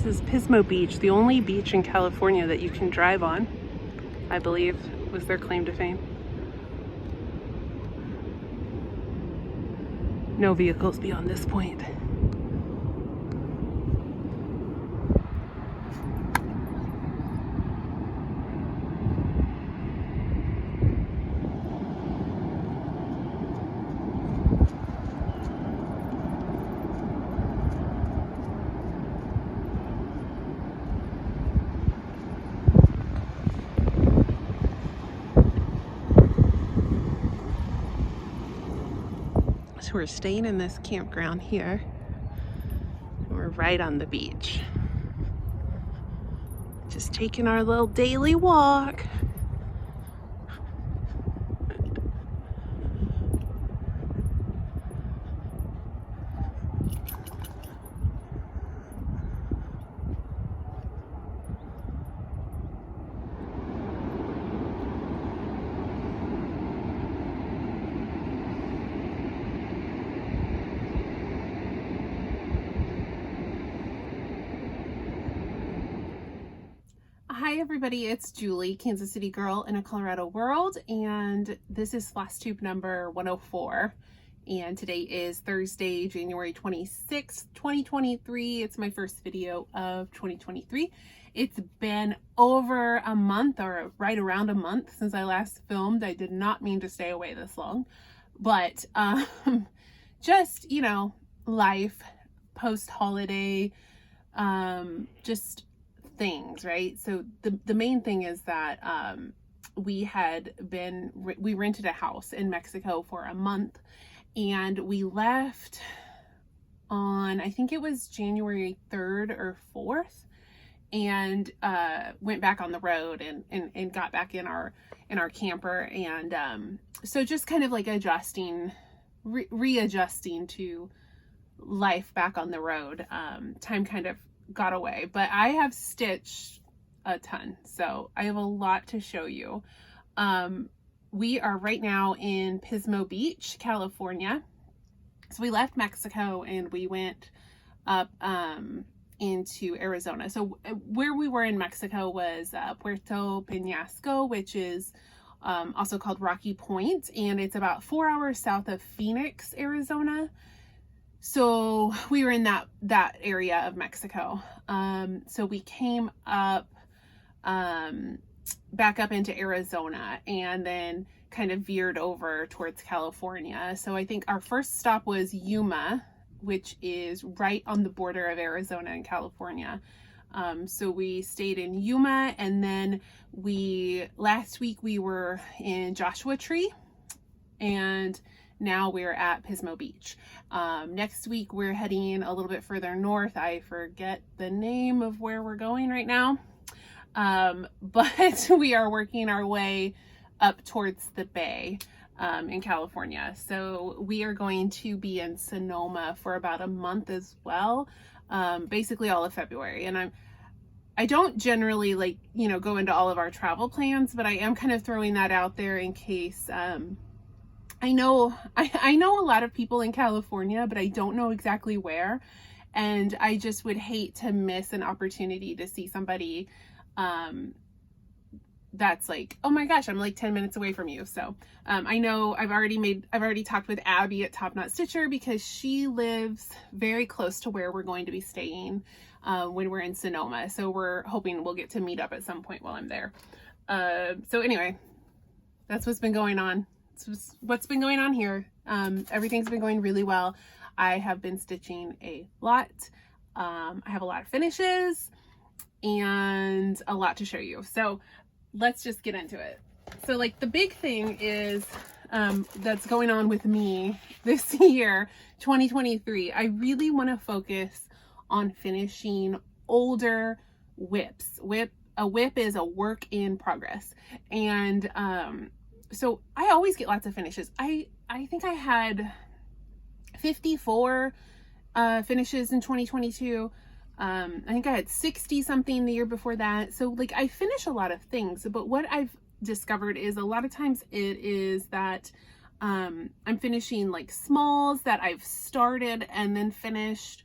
This is Pismo Beach, the only beach in California that you can drive on, I believe, was their claim to fame. No vehicles beyond this point. So we're staying in this campground here. We're right on the beach. Just taking our little daily walk. Hi everybody, it's Julie, Kansas City girl in a Colorado world, and this is Flosstube number 104, and today is Thursday, January 26th, 2023. It's my first video of 2023. It's been over a month, or right around a month, since I last filmed. I did not mean to stay away this long, but just, you know, life, post-holiday, just things, right? So the main thing is that we rented a house in Mexico for a month, and we left on, I think it was January 3rd or 4th, and went back on the road and got back in our camper, and so just kind of like adjusting, readjusting to life back on the road. Time kind of got away, but I have stitched a ton, so I have a lot to show you. We are right now in Pismo Beach, California. So we left Mexico and we went up into Arizona. So where we were in Mexico was Puerto Peñasco, which is also called Rocky Point, and it's about 4 hours south of Phoenix, Arizona. So we were in that area of Mexico. So we came up, back up into Arizona, and then kind of veered over towards California. So I think our first stop was Yuma, which is right on the border of Arizona and California. So we stayed in Yuma, and then last week we were in Joshua Tree, and now we're at Pismo Beach. Next week we're heading a little bit further north. I forget the name of where we're going right now. But we are working our way up towards the bay in California. So we are going to be in Sonoma for about a month as well. Basically all of February. And I don't generally, like, you know, go into all of our travel plans, but I am kind of throwing that out there in case I know a lot of people in California, but I don't know exactly where, and I just would hate to miss an opportunity to see somebody that's like, oh my gosh, I'm like 10 minutes away from you. So I know I've already talked with Abby at Top Knot Stitcher, because she lives very close to where we're going to be staying when we're in Sonoma. So we're hoping we'll get to meet up at some point while I'm there. So anyway, that's what's been going on. What's been going on here. Everything's been going really well. I have been stitching a lot. I have a lot of finishes and a lot to show you. So let's just get into it. So like the big thing is that's going on with me this year, 2023. I really want to focus on finishing older whips. A whip is a work in progress, and so I always get lots of finishes. I think I had 54 finishes in 2022. I think I had 60 something the year before that. So like I finish a lot of things, but what I've discovered is a lot of times it is that I'm finishing like smalls that I've started and then finished,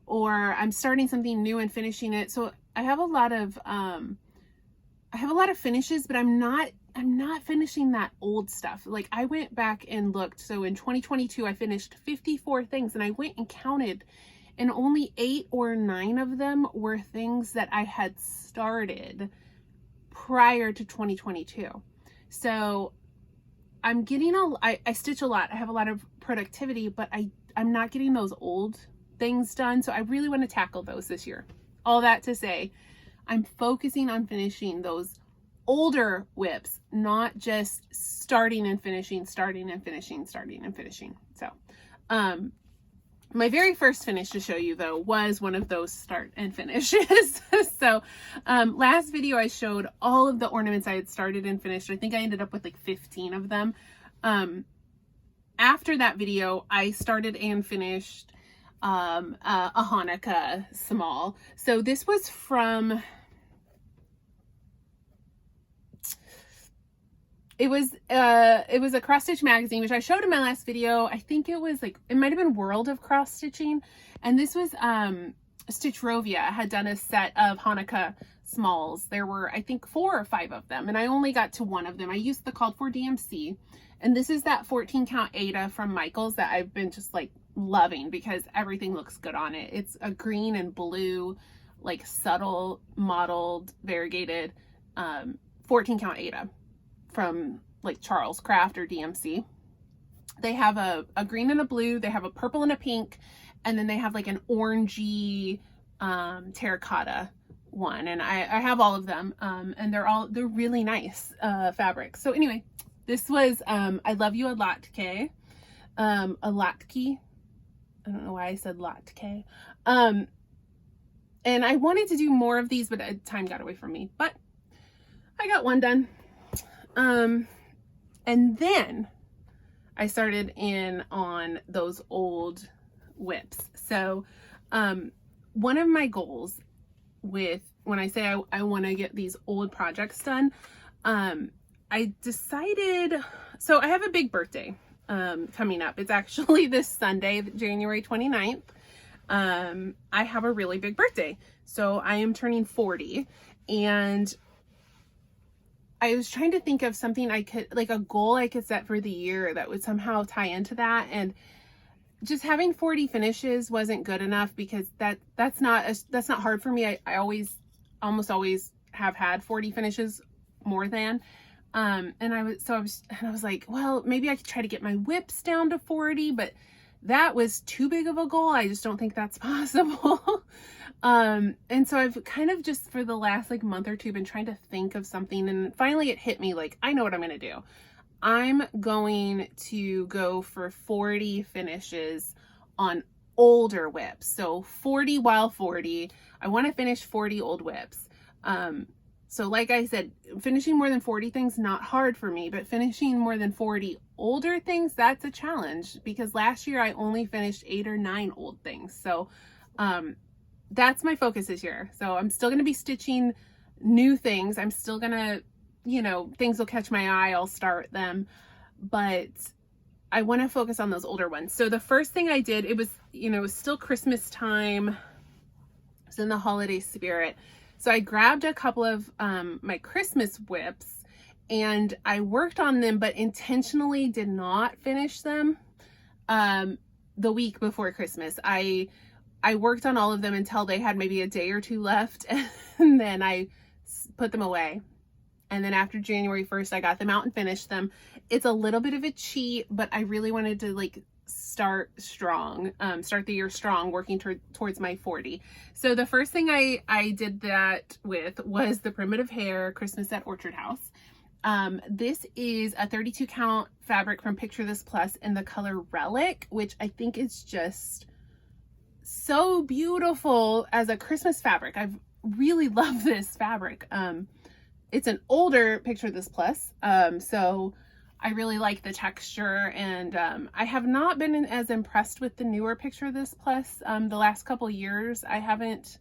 or I'm starting something new and finishing it. So I have a lot of finishes, but I'm not finishing that old stuff. Like I went back and looked. So in 2022, I finished 54 things, and I went and counted, and only 8 or 9 of them were things that I had started prior to 2022. So I'm getting I stitch a lot. I have a lot of productivity, but I'm not getting those old things done. So I really want to tackle those this year. All that to say, I'm focusing on finishing those older whips, not just starting and finishing, starting and finishing, starting and finishing. So, my very first finish to show you though was one of those start and finishes. So last video I showed all of the ornaments I had started and finished. I think I ended up with like 15 of them. After that video, I started and finished a Hanukkah small. So this was from, it was a cross stitch magazine, which I showed in my last video. I think it was like, it might've been World of Cross Stitching. And this was, Stitchrovia had done a set of Hanukkah smalls. There were, I think, 4 or 5 of them, and I only got to 1 of them. I used the called for DMC, and this is that 14 count Ada from Michaels that I've been just like loving because everything looks good on it. It's a green and blue, like subtle mottled variegated, 14 count Ada from like Charles Craft or DMC. They have a green and a blue, they have a purple and a pink, and then they have like an orangey terracotta one, and I have all of them, and they're really nice fabrics. So anyway, this was I Love You a Latke, a latke. I don't know why I said latke. And I wanted to do more of these, but time got away from me, but I got one done. And then I started in on those old whips. So, one of my goals with, when I say I want to get these old projects done, I decided, so I have a big birthday, coming up. It's actually this Sunday, January 29th. I have a really big birthday. So I am turning 40, and I was trying to think of something I could, like a goal I could set for the year that would somehow tie into that. And just having 40 finishes wasn't good enough, because that's not hard for me. I almost always have had 40 finishes more than, and I was like, well, maybe I could try to get my whips down to 40, but that was too big of a goal. I just don't think that's possible. And so I've kind of just for the last like month or two been trying to think of something, and finally it hit me, like, I know what I'm going to do. I'm going to go for 40 finishes on older whips. So 40 while 40. I want to finish 40 old whips. So like I said, finishing more than 40 things, not hard for me, but finishing more than 40 older things, that's a challenge, because last year I only finished 8 or 9 old things. So, that's my focus this year. So I'm still going to be stitching new things. I'm still going to, you know, things will catch my eye, I'll start them, but I want to focus on those older ones. So the first thing I did, it was, you know, it was still Christmas time. It was in the holiday spirit. So I grabbed a couple of my Christmas whips, and I worked on them, but intentionally did not finish them the week before Christmas. I worked on all of them until they had maybe a day or 2 left, and then I put them away. And then after January 1st, I got them out and finished them. It's a little bit of a cheat, but I really wanted to like start strong, start the year strong, working towards my 40. So the first thing I did that with was the Primitive Hair Christmas at Orchard House. This is a 32 count fabric from Picture This Plus in the color Relic, which I think is just so beautiful as a Christmas fabric. I've really loved this fabric. It's an older Picture This Plus, so I really like the texture, and I have not been as impressed with the newer Picture This Plus. The last couple years I haven't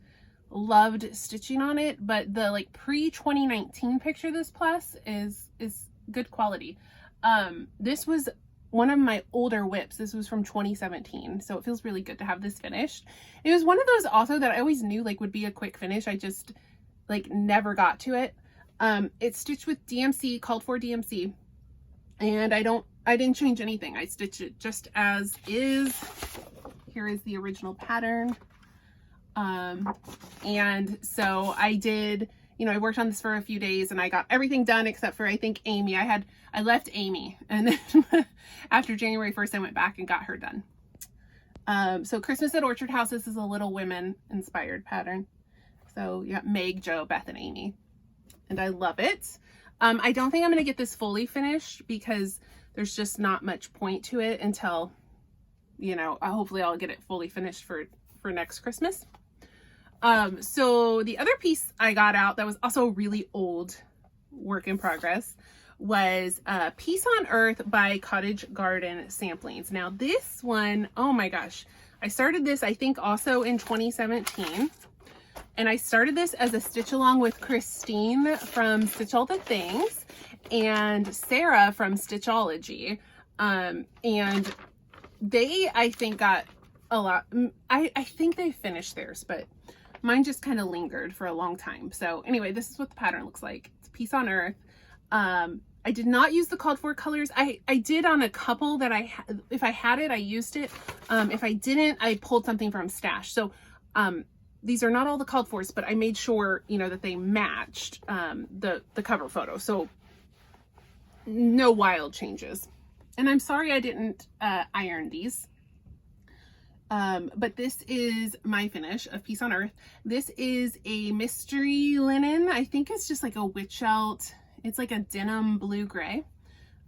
loved stitching on it, but the like pre-2019 Picture This Plus is good quality. This was one of my older whips. This was from 2017, so it feels really good to have this finished. It was one of those also that I always knew like would be a quick finish. I just like never got to it. It's stitched with DMC, called for DMC, and I didn't change anything. I stitched it just as is. Here is the original pattern. And so I did, you know, I worked on this for a few days and I got everything done except for, I think, Amy. I left Amy, and then after January 1st, I went back and got her done. So Christmas at Orchard House, this is a Little Women inspired pattern. So you got Meg, Jo, Beth, and Amy, and I love it. I don't think I'm going to get this fully finished because there's just not much point to it until, you know, hopefully I'll get it fully finished for next Christmas. So the other piece I got out that was also really old work in progress was Peace on Earth by Cottage Garden Samplings. Now this one, oh my gosh, I started this I think also in 2017, and I started this as a stitch along with Christine from Stitch All the Things and Sarah from Stitchology, and they, I think, got a lot. I think they finished theirs, but mine just kind of lingered for a long time. So anyway, this is what the pattern looks like. It's Peace on Earth. I did not use the called for colors. I did on a couple that if I had it, I used it. If I didn't, I pulled something from stash. So these are not all the called fors, but I made sure, you know, that they matched the cover photo. So no wild changes. And I'm sorry I didn't iron these. But this is my finish of Peace on Earth. This is a mystery linen. I think it's just like a Witchelt. It's like a denim blue-gray.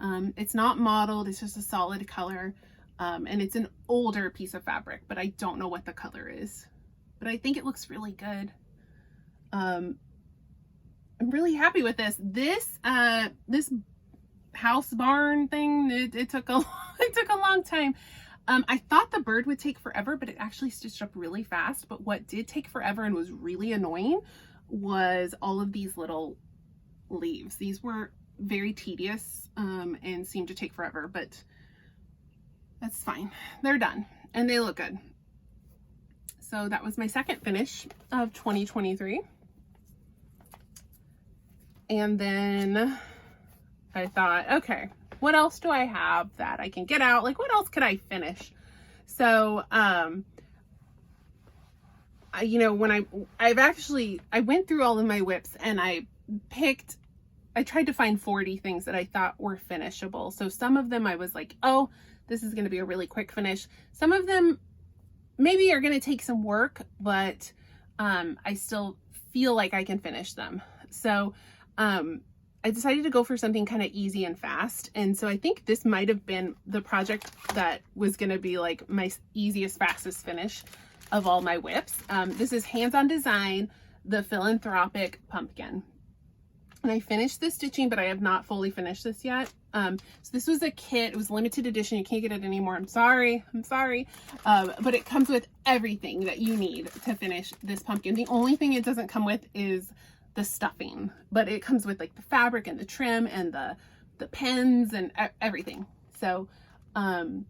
It's not mottled. It's just a solid color. And it's an older piece of fabric, but I don't know what the color is. But I think it looks really good. I'm really happy with this. This house barn thing, it took a long time. I thought the bird would take forever, but it actually stitched up really fast. But what did take forever and was really annoying was all of these little leaves. These were very tedious and seemed to take forever, but that's fine. They're done and they look good. So that was my second finish of 2023. And then I thought, okay, what else do I have that I can get out? Like, what else could I finish? So, you know, when I went through all of my whips and I tried to find 40 things that I thought were finishable. So some of them I was like, oh, this is going to be a really quick finish. Some of them maybe are going to take some work, but I still feel like I can finish them. So, I decided to go for something kind of easy and fast. And so I think this might have been the project that was going to be like my easiest, fastest finish of all my whips. This is Hands-On Design, the Philanthropic Pumpkin. And I finished the stitching, but I have not fully finished this yet. So this was a kit. It was limited edition. You can't get it anymore. I'm sorry. But it comes with everything that you need to finish this pumpkin. The only thing it doesn't come with is the stuffing, but it comes with like the fabric and the trim and the pens and everything. So, and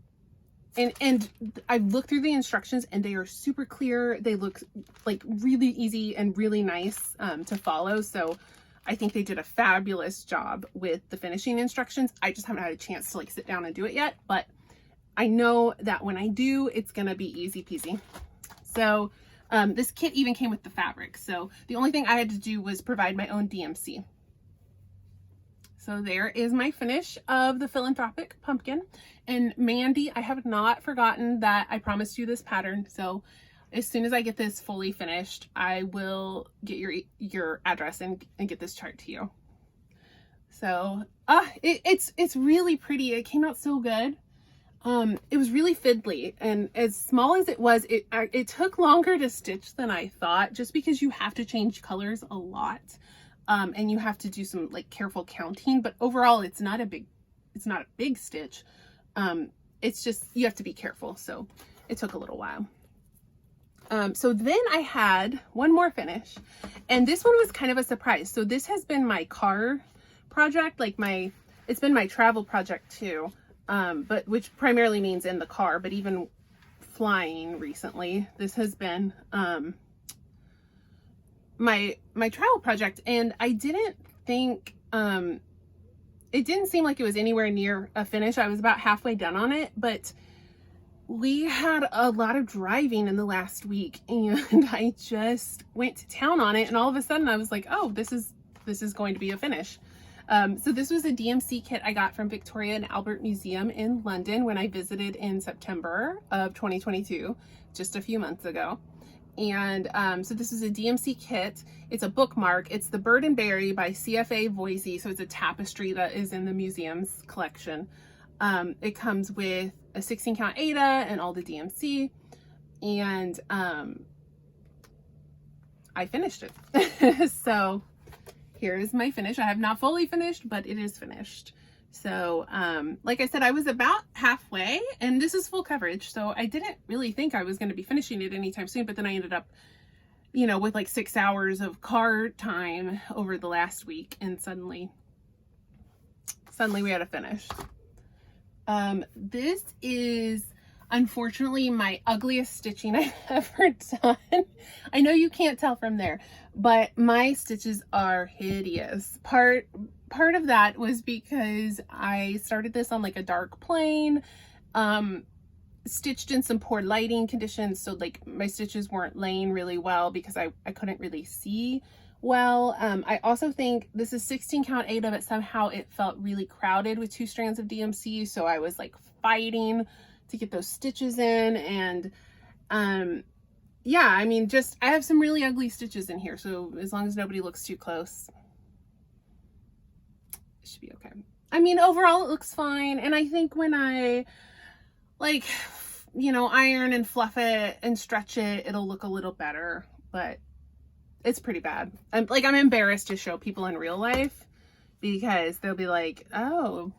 I've looked through the instructions and they are super clear. They look like really easy and really nice to follow. So I think they did a fabulous job with the finishing instructions. I just haven't had a chance to like sit down and do it yet, but I know that when I do, it's gonna be easy peasy. So this kit even came with the fabric. So the only thing I had to do was provide my own DMC. So there is my finish of the Philanthropic Pumpkin. And Mandy, I have not forgotten that I promised you this pattern. So as soon as I get this fully finished, I will get your address and get this chart to you. So it's really pretty. It came out so good. It was really fiddly, and as small as it was, it took longer to stitch than I thought, just because you have to change colors a lot. And you have to do some like careful counting, but overall it's not a big stitch. It's just, you have to be careful. So it took a little while. So then I had one more finish, and this one was kind of a surprise. So this has been my car project, like it's been my travel project too. but which primarily means in the car, but even flying recently, this has been my travel project. And I didn't think it didn't seem like it was anywhere near a finish. I was about halfway done on it, but we had a lot of driving in the last week, and I just went to town on it, and all of a sudden I was like, oh, this is going to be a finish. So this was a DMC kit I got from Victoria and Albert Museum in London when I visited in September of 2022, just a few months ago. And so this is a DMC kit. It's a bookmark. It's the Bird and Berry by CFA Voisey. So it's a tapestry that is in the museum's collection. It comes with a 16 count Aida and all the DMC. And I finished it. So here is my finish. I have not fully finished, but it is finished. So, like I said, I was about halfway, and this is full coverage. So I didn't really think I was going to be finishing it anytime soon, but then I ended up, you know, with like 6 hours of car time over the last week, and suddenly we had to finish. This is unfortunately my ugliest stitching I've ever done. I know you can't tell from there, but my stitches are hideous. Part of that was because I started this on like a dark plain, stitched in some poor lighting conditions, so like my stitches weren't laying really well because I couldn't really see well. I also think this is 16 count Aida, but somehow it felt really crowded with 2 strands of DMC, so I was like fighting to get those stitches in. And yeah, I mean, just I have some really ugly stitches in here, so as long as nobody looks too close, it should be okay. I mean, overall it looks fine, and I think when I like, you know, iron and fluff it and stretch it, it'll look a little better, but it's pretty bad. I'm embarrassed to show people in real life because they'll be like, oh,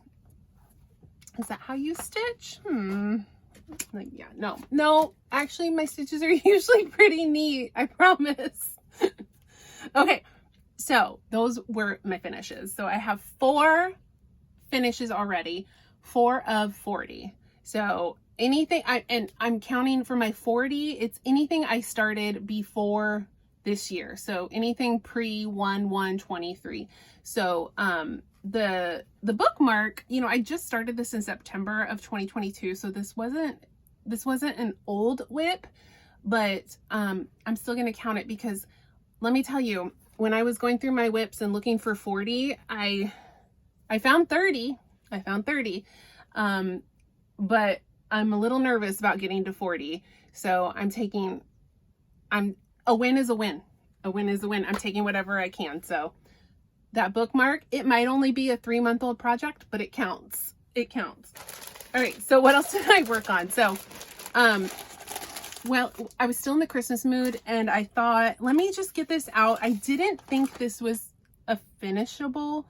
is that how you stitch? Like, yeah, no, actually my stitches are usually pretty neat, I promise. Okay, so those were my finishes. So I have 4 finishes already, 4 of 40. So anything, I'm counting for my 40, it's anything I started before this year. So anything pre 1/1/23. So the bookmark, you know, I just started this in September of 2022, so this wasn't an old whip, but I'm still going to count it because let me tell you, when I was going through my whips and looking for 40, I found 30. But I'm a little nervous about getting to 40. So a win is a win. A win is a win. I'm taking whatever I can. So that bookmark, it might only be a 3-month-old project, but it counts. It counts. All right. So what else did I work on? So, well, I was still in the Christmas mood, and I thought, let me just get this out. I didn't think this was a finishable.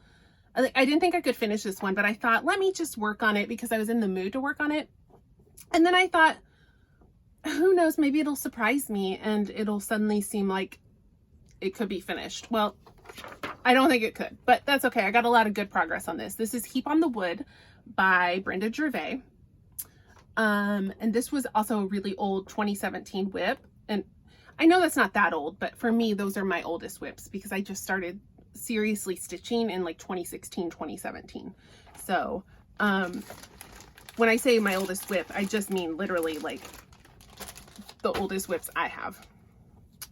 I didn't think I could finish this one, but I thought, let me just work on it because I was in the mood to work on it. And then I thought, who knows, maybe it'll surprise me and it'll suddenly seem like it could be finished. Well, I don't think it could, but that's okay. I got a lot of good progress on this. This is Heap on the Wood by Brenda Gervais. And this was also a really old 2017 whip. And I know that's not that old, but for me, those are my oldest whips because I just started seriously stitching in like 2016, 2017. So, when I say my oldest whip, I just mean literally like the oldest whips I have.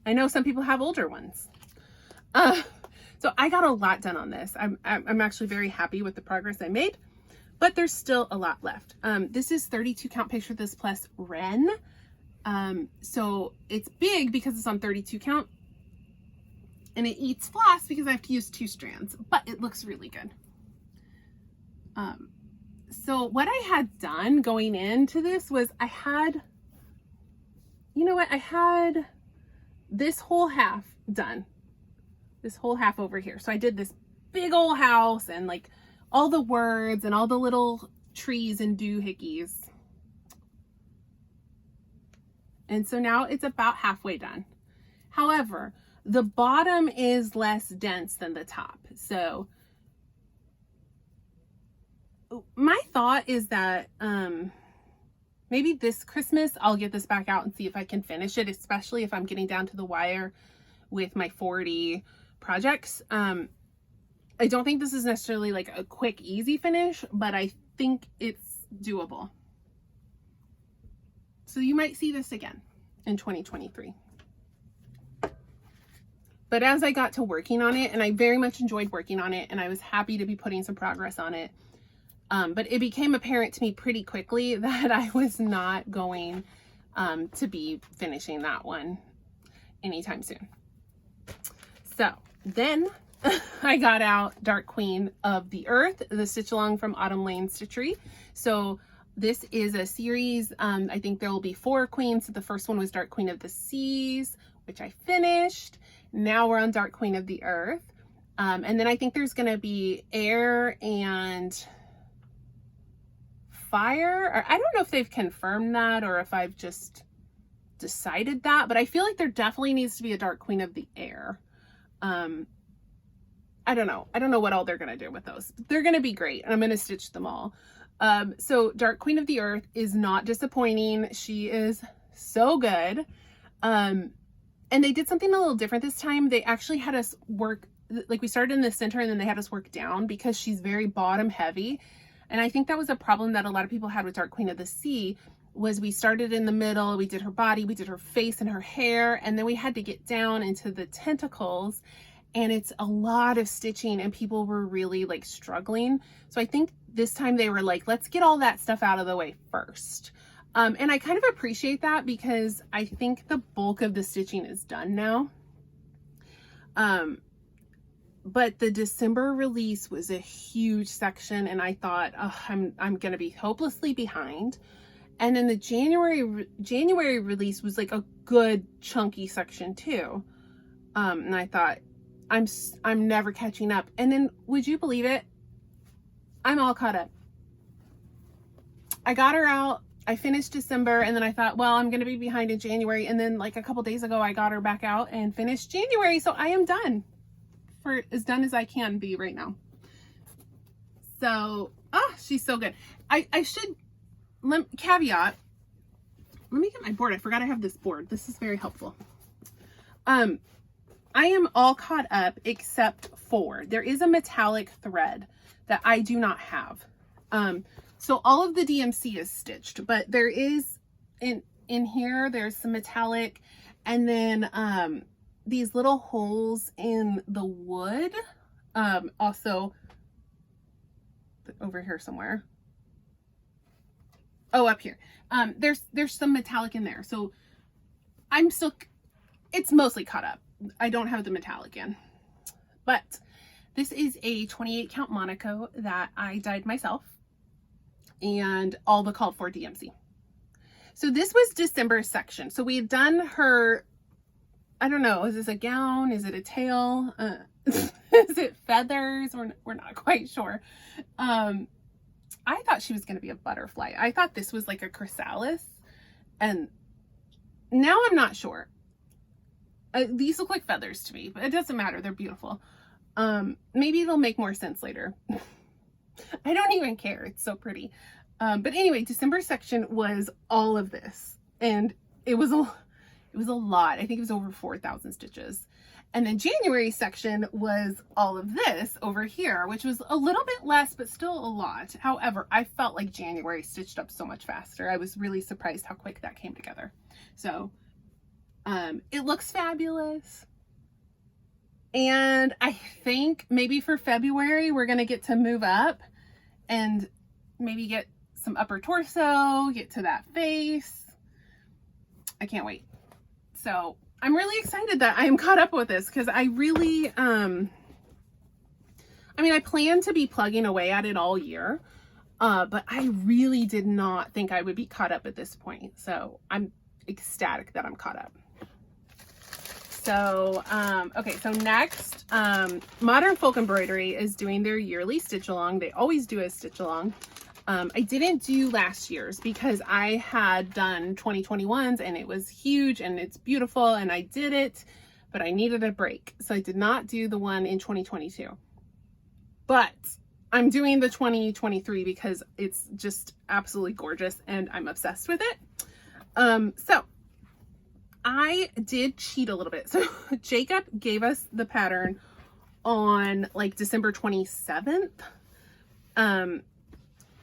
I know some people have older ones. So I got a lot done on this. I'm actually very happy with the progress I made, but there's still a lot left. This is 32 count Picture This Plus Wren. So it's big because it's on 32 count, and it eats floss because I have to use 2 strands, but it looks really good. So what I had done going into this was I had this whole half done. This whole half over here. So I did this big old house and like all the words and all the little trees and doohickeys. And so now it's about halfway done. However, the bottom is less dense than the top. So my thought is that maybe this Christmas I'll get this back out and see if I can finish it, especially if I'm getting down to the wire with my 40 projects. I don't think this is necessarily like a quick, easy finish, but I think it's doable. So you might see this again in 2023. But as I got to working on it, and I very much enjoyed working on it, and I was happy to be putting some progress on it, but it became apparent to me pretty quickly that I was not going to be finishing that one anytime soon. So then I got out Dark Queen of the Earth, the stitch along from Autumn Lane Stitchery. So this is a series. I think there will be 4 queens. The first one was Dark Queen of the Seas, which I finished. Now we're on Dark Queen of the Earth. And then I think there's going to be Air and Fire. Or I don't know if they've confirmed that or if I've just decided that, but I feel like there definitely needs to be a Dark Queen of the Air. I don't know. I don't know what all they're going to do with those. They're going to be great, and I'm going to stitch them all. So Dark Queen of the Earth is not disappointing. She is so good. And they did something a little different this time. They actually had us work, like we started in the center and then they had us work down because she's very bottom heavy. And I think that was a problem that a lot of people had with Dark Queen of the Sea, was we started in the middle, we did her body, we did her face and her hair, and then we had to get down into the tentacles. And it's a lot of stitching and people were really like struggling. So I think this time they were like, let's get all that stuff out of the way first. And I kind of appreciate that because I think the bulk of the stitching is done now. But the December release was a huge section and I thought, oh, I'm going to be hopelessly behind. And then the January release was like a good chunky section too. And I thought, I'm never catching up. And then would you believe it? I'm all caught up. I got her out. I finished December and then I thought, well, I'm going to be behind in January. And then like a couple days ago, I got her back out and finished January. So I am done, for as done as I can be right now. So, she's so good. I should caveat. Let me get my board. I forgot I have this board. This is very helpful. I am all caught up except for there is a metallic thread that I do not have. So all of the DMC is stitched, but there is in here, there's some metallic, and then these little holes in the wood, also over here somewhere. Oh, up here. There's some metallic in there. So it's mostly caught up. I don't have the metallic in, but this is a 28 count Monaco that I dyed myself and all the called for DMC. So this was December's section. So we had done her, I don't know, is this a gown? Is it a tail? Is it feathers? We're not quite sure. I thought she was going to be a butterfly. I thought this was like a chrysalis, and now I'm not sure. These look like feathers to me, but it doesn't matter. They're beautiful. Maybe they'll make more sense later. I don't even care. It's so pretty. But anyway, December section was all of this, and it was a lot. I think it was over 4,000 stitches. And then January section was all of this over here, which was a little bit less, but still a lot. However, I felt like January stitched up so much faster. I was really surprised how quick that came together. So it looks fabulous. And I think maybe for February, we're going to get to move up and maybe get some upper torso, get to that face. I can't wait. So I'm really excited that I am caught up with this, because I really, I mean, I plan to be plugging away at it all year, but I really did not think I would be caught up at this point. So I'm ecstatic that I'm caught up. So, okay, so next, Modern Folk Embroidery is doing their yearly stitch along. They always do a stitch along. I didn't do last year's because I had done 2021's and it was huge and it's beautiful and I did it, but I needed a break. So I did not do the one in 2022. But I'm doing the 2023 because it's just absolutely gorgeous and I'm obsessed with it. So I did cheat a little bit. So Jacob gave us the pattern on like December 27th.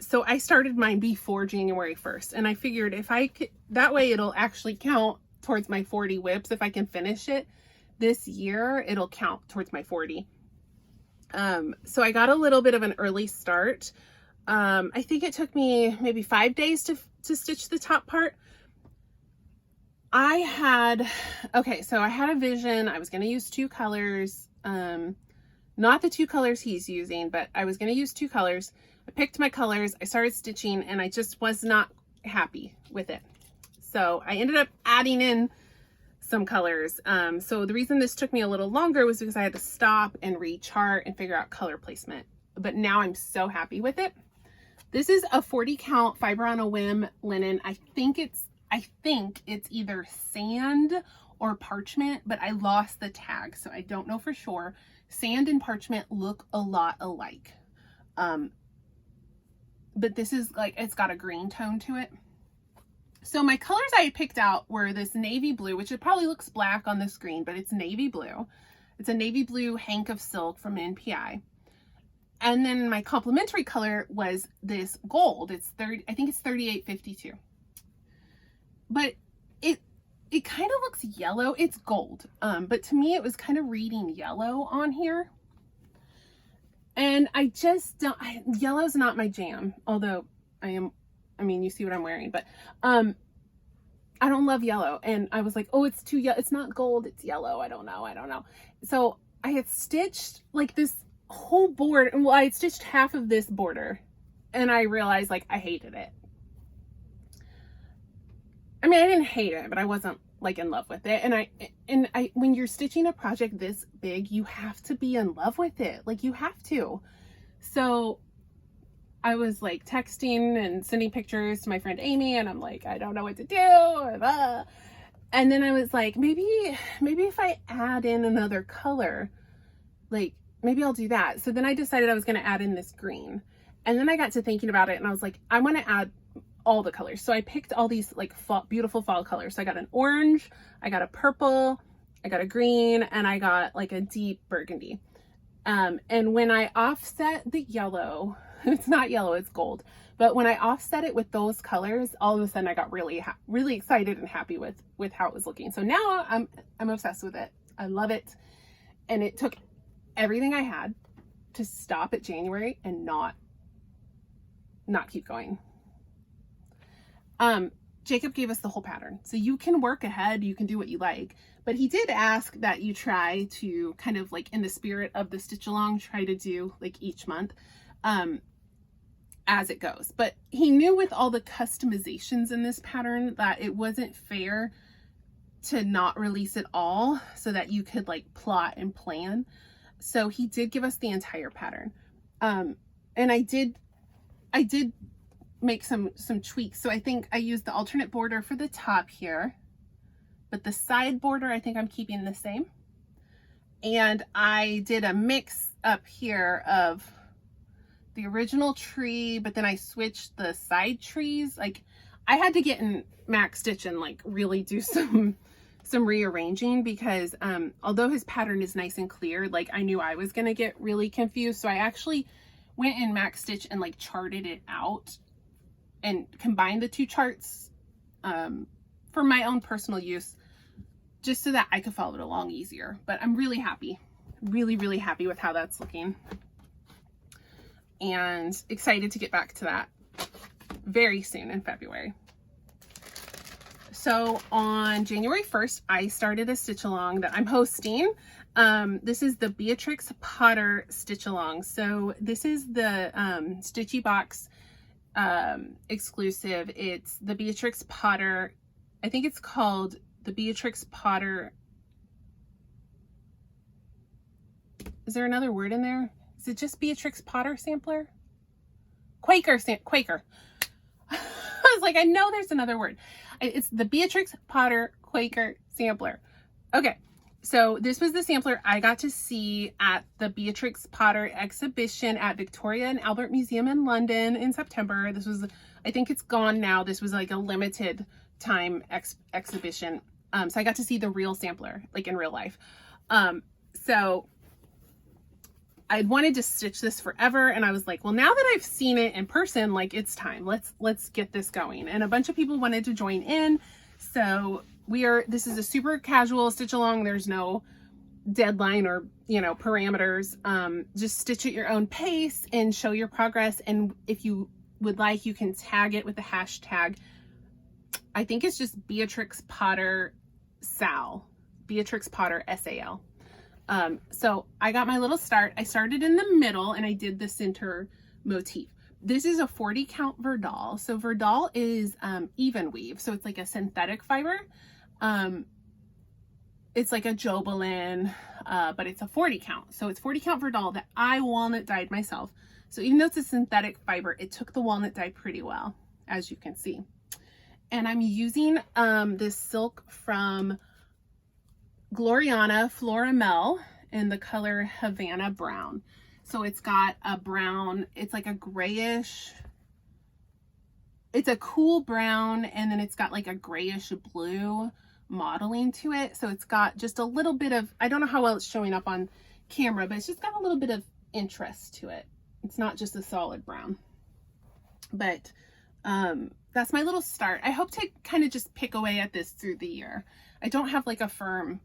So I started mine before January 1st, and I figured if I could, that way it'll actually count towards my 40 whips. If I can finish it this year, it'll count towards my 40. So I got a little bit of an early start. I think it took me maybe 5 days to stitch the top part. So I had a vision. I was going to use 2 colors, not the 2 colors he's using, but I was going to use 2 colors. I picked my colors, I started stitching, and I just was not happy with it. So I ended up adding in some colors. So the reason this took me a little longer was because I had to stop and rechart and figure out color placement. But now I'm so happy with it. This is a 40 count fiber on a whim linen. I think it's either sand or parchment, but I lost the tag, so I don't know for sure. Sand and parchment look a lot alike. But this is like, it's got a green tone to it. So my colors I picked out were this navy blue, which it probably looks black on the screen, but it's navy blue. It's a navy blue hank of silk from NPI. And then my complementary color was this gold. I think it's 38.52. But it kind of looks yellow. It's gold. But to me, it was kind of reading yellow on here. And I just don't, yellow's not my jam. Although you see what I'm wearing, but I don't love yellow. And I was like, oh, it's too yellow. It's not gold, it's yellow. I don't know. So I had stitched like this whole board. Well, I had stitched half of this border and I realized like I hated it. I mean, I didn't hate it, but I wasn't like in love with it. And I when you're stitching a project this big, you have to be in love with it. Like you have to. So I was like texting and sending pictures to my friend Amy, and I'm like, I don't know what to do. And then I was like, maybe if I add in another color, like maybe I'll do that. So then I decided I was going to add in this green. And then I got to thinking about it and I was like, I want to add all the colors. So I picked all these like beautiful fall colors. So I got an orange, I got a purple, I got a green, and I got like a deep burgundy. And when I offset the yellow, it's not yellow, it's gold. But when I offset it with those colors, all of a sudden I got really excited and happy with how it was looking. So now I'm obsessed with it. I love it. And it took everything I had to stop at January and not keep going. Jacob gave us the whole pattern. So you can work ahead, you can do what you like, but he did ask that you try to kind of like in the spirit of the stitch along, try to do like each month, as it goes. But he knew with all the customizations in this pattern that it wasn't fair to not release it all so that you could like plot and plan. So he did give us the entire pattern. And I did make some tweaks. So I think I used the alternate border for the top here, but the side border I think I'm keeping the same. And I did a mix up here of the original tree, but then I switched the side trees. Like I had to get in Max Stitch and like really do some rearranging because although his pattern is nice and clear, like I knew I was gonna get really confused. So I actually went in Max Stitch and like charted it out and combined the 2 charts for my own personal use, just so that I could follow it along easier. But I'm really happy, really happy with how that's looking, and excited to get back to that very soon in February. So on January 1st, I started a stitch along that I'm hosting. This is the Beatrix Potter stitch along. So this is the Stitchy Box exclusive. It's the Beatrix Potter. I think it's called the Beatrix Potter. Is there another word in there? Is it just Beatrix Potter sampler? Quaker. I was like, I know there's another word. It's the Beatrix Potter Quaker sampler. Okay. So this was the sampler I got to see at the Beatrix Potter exhibition at Victoria and Albert Museum in London in September. This was, I think it's gone now. This was like a limited time exhibition. So I got to see the real sampler, like in real life. So I'd wanted to stitch this forever, and I was like, well, now that I've seen it in person, like it's time. Let's get this going. And a bunch of people wanted to join in. So this is a super casual stitch along. There's no deadline or, parameters. Just stitch at your own pace and show your progress. And if you would like, you can tag it with the hashtag. I think it's just Beatrix Potter Sal, Beatrix Potter SAL. So I got my little start. I started in the middle and I did the center motif. This is a 40 count Verdal. So Verdal is even weave. So it's like a synthetic fiber. It's like a Jobelin, but it's a 40 count. So it's 40 count Verdal that I walnut dyed myself. So even though it's a synthetic fiber, it took the walnut dye pretty well, as you can see. And I'm using this silk from Gloriana Floramel in the color Havana Brown. So it's got a brown, it's like a grayish, it's a cool brown, and then it's got like a grayish blue modeling to it. So it's got just a little bit of, I don't know how well it's showing up on camera, but it's just got a little bit of interest to it. It's not just a solid brown. But that's my little start. I hope to kind of just pick away at this through the year. I don't have like a firm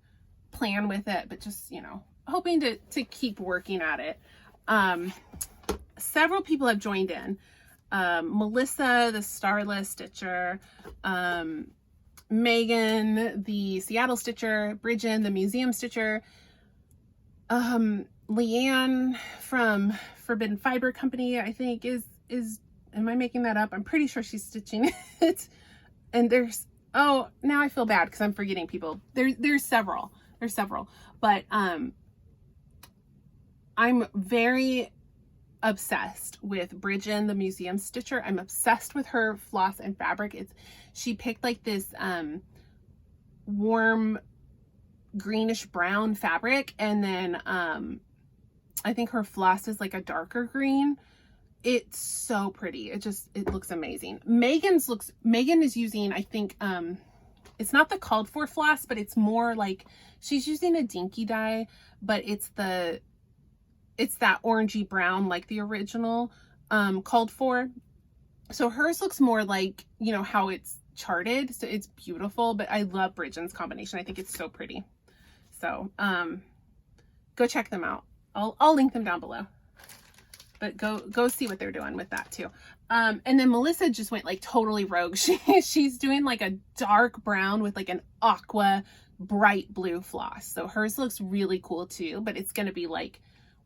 plan with it, but just, hoping to keep working at it. Several people have joined in. Melissa, the Starless Stitcher, Megan, the Seattle Stitcher, Bridget, the Museum Stitcher, Leanne from Forbidden Fiber Company, I think is, am I making that up? I'm pretty sure she's stitching it. And there's, oh, now I feel bad because I'm forgetting people. There's several, but, I'm very obsessed with Bridget, the Museum Stitcher. I'm obsessed with her floss and fabric. She picked like this warm greenish brown fabric, and then I think her floss is like a darker green. It's so pretty. It looks amazing. Megan is using, I think, it's not the called for floss, but it's more like she's using a dinky dye, but it's that orangey brown like the original called for. So hers looks more like, how it's charted. So it's beautiful, but I love Bridget's combination. I think it's so pretty. So go check them out. I'll link them down below. But go see what they're doing with that too. And then Melissa just went like totally rogue. She's doing like a dark brown with like an aqua bright blue floss. So hers looks really cool too, but it's going to be like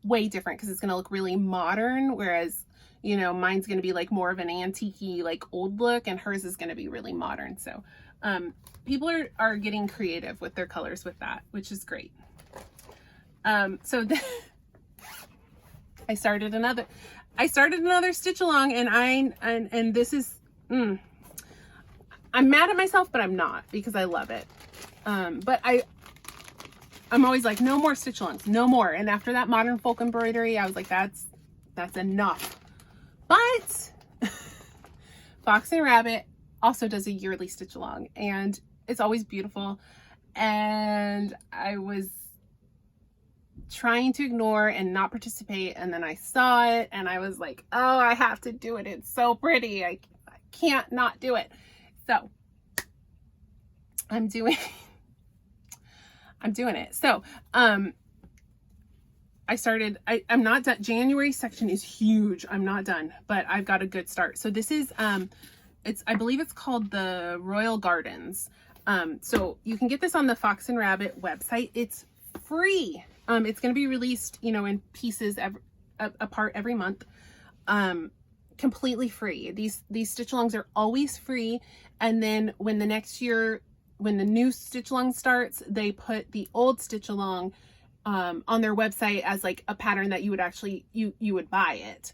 way different because it's going to look really modern, whereas mine's going to be like more of an antique-y like old look, and hers is going to be really modern. So people are getting creative with their colors with that, which is great. So I started another stitch along, and this is I'm mad at myself, but I'm not, because I love it. But I'm always like, no more stitch alongs, no more. And after that modern folk embroidery, I was like, that's enough. But Fox and Rabbit also does a yearly stitch along, and it's always beautiful. And I was trying to ignore and not participate, and then I saw it and I was like, oh, I have to do it. It's so pretty. I can't not do it. So I'm doing it. So I'm not done. January section is huge. I'm not done, but I've got a good start. So this is I believe it's called the Royal Gardens. So you can get this on the Fox and Rabbit website. It's free. It's going to be released, in pieces apart every month. Completely free. These stitch alongs are always free. And then when the new stitch along starts, they put the old stitch along on their website as like a pattern that you would actually, you would buy it.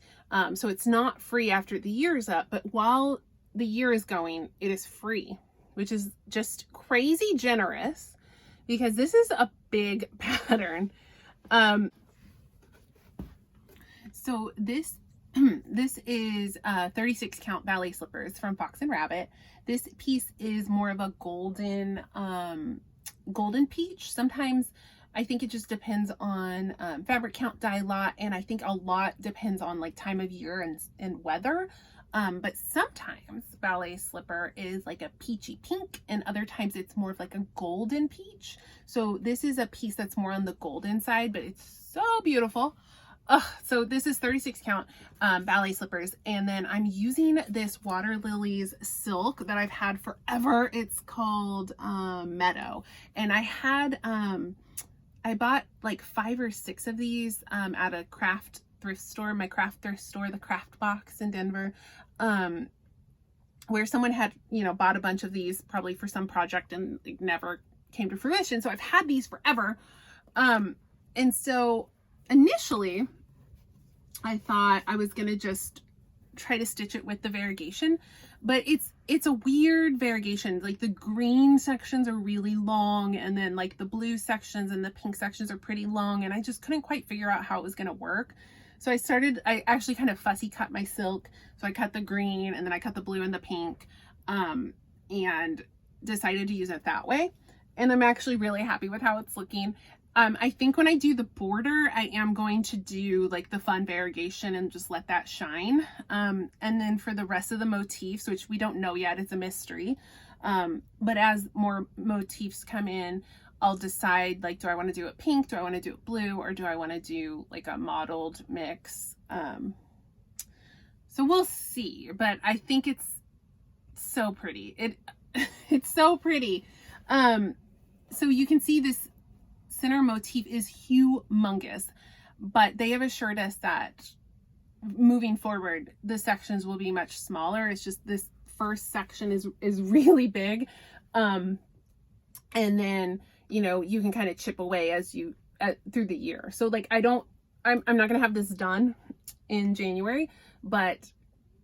So it's not free after the year is up, but while the year is going, it is free, which is just crazy generous, because this is big pattern. So this this is 36 count ballet slippers from Fox and Rabbit. This piece is more of a golden golden peach. Sometimes I think it just depends on fabric count, dye lot, and I think a lot depends on like time of year and weather. But sometimes ballet slipper is like a peachy pink, and other times it's more of like a golden peach. So this is a piece that's more on the golden side, but it's so beautiful. So this is 36 count ballet slippers, and then I'm using this Water Lilies silk that I've had forever. It's called Meadow, and I had I bought like 5 or 6 of these at a craft thrift store, my craft thrift store, the Craft Box in Denver, where someone had, you know, bought a bunch of these probably for some project and like never came to fruition. So I've had these forever. And so initially I thought I was going to just try to stitch it with the variegation, but it's a weird variegation. Like the green sections are really long, and then like the blue sections and the pink sections are pretty long, and I just couldn't quite figure out how it was going to work. So I actually kind of fussy cut my silk. So I cut the green, and then I cut the blue and the pink, and decided to use it that way. And I'm actually really happy with how it's looking. I think when I do the border, I am going to do like the fun variegation and just let that shine. And then for the rest of the motifs, which we don't know yet, it's a mystery. But as more motifs come in, I'll decide, like, do I want to do it pink? Do I want to do it blue? Or do I want to do like a mottled mix? So we'll see, but I think it's so pretty. It's so pretty. So you can see this center motif is humongous, but they have assured us that moving forward, the sections will be much smaller. It's just this first section is really big. And then, you know, you can kind of chip away as you through the year. So like, I'm not going to have this done in January, but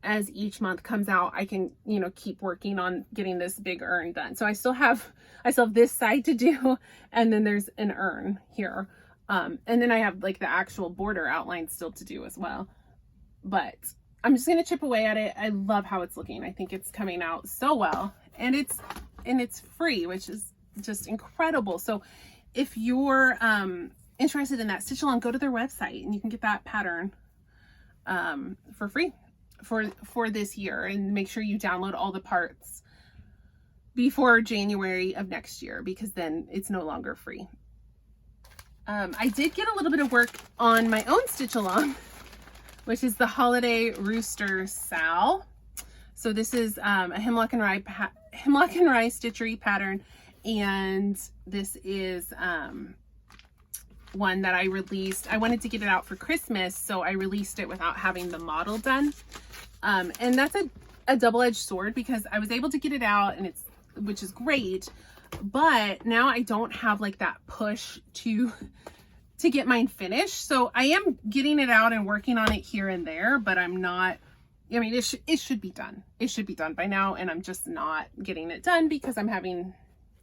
as each month comes out, I can, you know, keep working on getting this big urn done. So I still have this side to do, and then there's an urn here. And then I have like the actual border outline still to do as well. But I'm just going to chip away at it. I love how it's looking. I think it's coming out so well, and it's free, which is just incredible. So if you're interested in that stitch along, go to their website and you can get that pattern for free for this year, and make sure you download all the parts before January of next year, because then it's no longer free. I did get a little bit of work on my own stitch along, which is the Holiday Rooster Sal. So this is a Hemlock Rye Stitchery pattern, and this is one that I released. I wanted to get it out for Christmas, so I released it without having the model done. And that's a double-edged sword, because I was able to get it out, and which is great, but now I don't have like that push to get mine finished. So I am getting it out and working on it here and there, but I'm not, I mean, it should be done. It should be done by now, and I'm just not getting it done because I'm having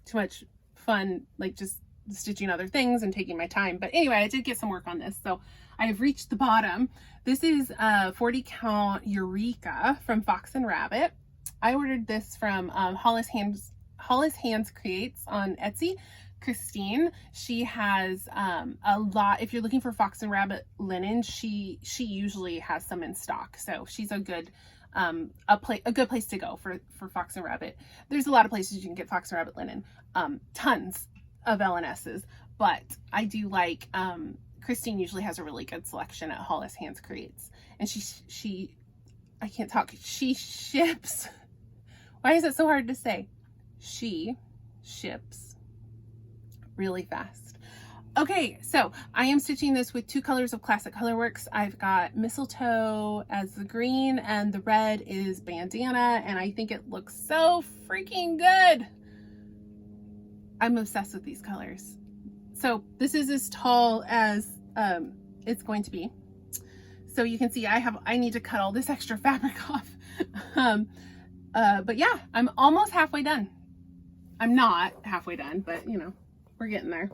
too much fun, like just stitching other things and taking my time. But anyway, I did get some work on this, so I have reached the bottom. This is a 40 count Eureka from Fox and Rabbit. I ordered this from Hollis Hands Creates on Etsy. Christine, she has a lot. If you're looking for Fox and Rabbit linen, she usually has some in stock, so she's a good place to go for Fox and Rabbit. There's a lot of places you can get Fox and Rabbit linen, tons of LNSs, but I do like Christine usually has a really good selection at Hollis Hands Creates, and she I can't talk. She ships. Why is it so hard to say? She ships really fast. Okay, so I am stitching this with 2 colors of Classic Colorworks. I've got Mistletoe as the green, and the red is Bandana, and I think it looks so freaking good. I'm obsessed with these colors. So this is as tall as it's going to be. So you can see I need to cut all this extra fabric off. But yeah, I'm almost halfway done. I'm not halfway done, but you know, we're getting there.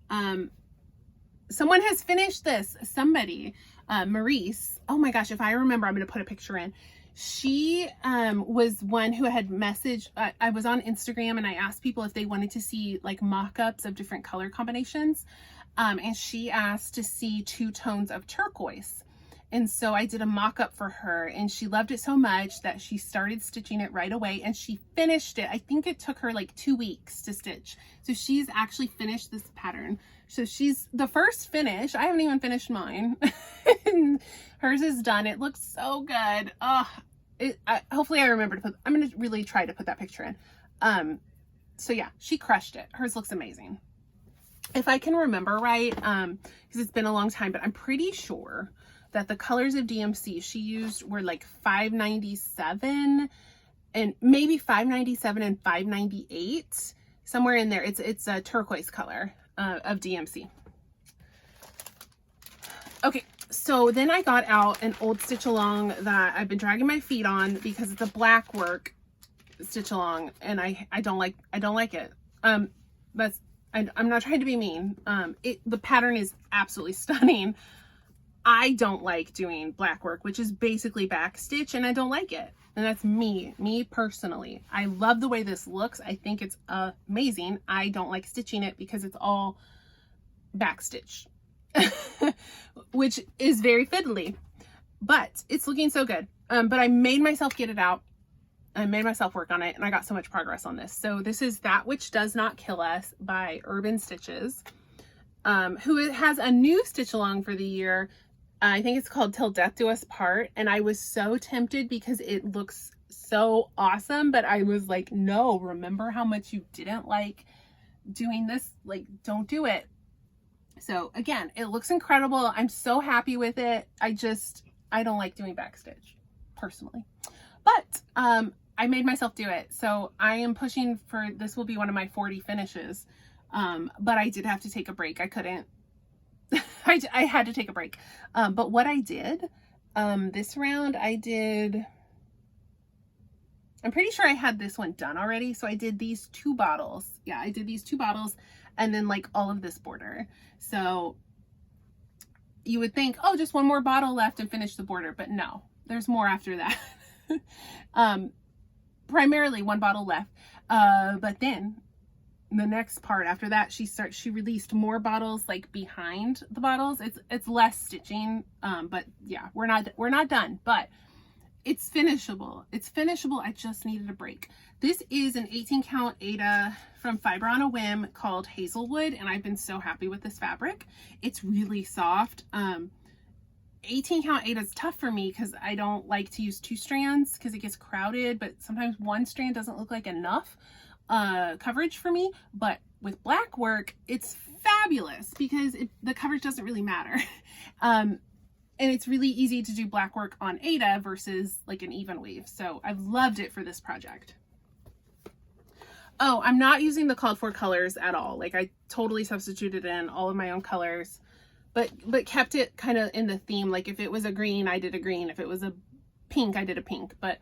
Someone has finished this. Somebody, Maurice. Oh my gosh, if I remember, I'm going to put a picture in. She was one who had messaged, I was on Instagram and I asked people if they wanted to see like mock-ups of different color combinations. And she asked to see 2 tones of turquoise. And so I did a mock-up for her and she loved it so much that she started stitching it right away and she finished it. I think it took her like 2 weeks to stitch. So she's actually finished this pattern. So she's the first finish. I haven't even finished mine. And hers is done. It looks so good. Oh, hopefully I remember to put, I'm going to really try to put that picture in. So yeah, she crushed it. Hers looks amazing. If I can remember right, because it's been a long time, but I'm pretty sure that the colors of DMC she used were like $5.97 and maybe $5.97 and $5.98, somewhere in there. It's a turquoise color of DMC. Okay, so then I got out an old stitch along that I've been dragging my feet on because it's a Blackwork stitch along and I don't like it. I'm not trying to be mean. The pattern is absolutely stunning. I don't like doing Blackwork, which is basically back stitch, and I don't like it. And that's me personally. I love the way this looks. I think it's amazing. I don't like stitching it because it's all back stitch, which is very fiddly, but it's looking so good. But I made myself get it out. I made myself work on it and I got so much progress on this. So this is That Which Does Not Kill Us by Urban Stitches, who has a new stitch along for the year. I think it's called Till Death Do Us Part. And I was so tempted because it looks so awesome, but I was like, no, remember how much you didn't like doing this? Like, don't do it. So again, it looks incredible. I'm so happy with it. I don't like doing backstitch personally, but I made myself do it. So I am pushing for, this will be one of my 40 finishes. But I did have to take a break. I couldn't, I had to take a break. But what I did, this round I'm pretty sure I had this one done already. So I did these 2 bottles. Yeah, I did these 2 bottles and then like all of this border. So you would think, oh, just one more bottle left and finish the border, but no, there's more after that. Primarily 1 bottle left. But then the next part after that, she released more bottles like behind the bottles. It's less stitching. But yeah, we're not done, but it's finishable. It's finishable. I just needed a break. This is an 18 count Aida from Fiber on a Whim called Hazelwood. And I've been so happy with this fabric. It's really soft. 18 count Aida is tough for me because I don't like to use 2 strands because it gets crowded, but sometimes 1 strand doesn't look like enough coverage for me. But with Blackwork, it's fabulous because the coverage doesn't really matter. And it's really easy to do Blackwork on Aida versus like an even weave. So I've loved it for this project. Oh, I'm not using the called for colors at all. Like I totally substituted in all of my own colors, but kept it kind of in the theme. Like if it was a green, I did a green. If it was a pink, I did a pink. But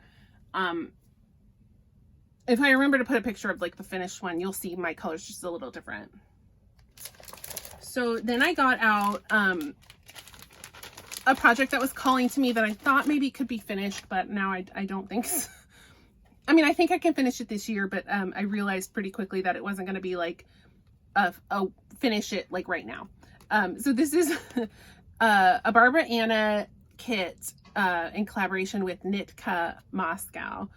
if I remember to put a picture of like the finished one, you'll see my colors just a little different. So then I got out a project that was calling to me that I thought maybe could be finished, but now I don't think so. I mean, I think I can finish it this year, but I realized pretty quickly that it wasn't going to be like a finish it like right now. So this is a Barbara Anna kit in collaboration with Nitka Moscow,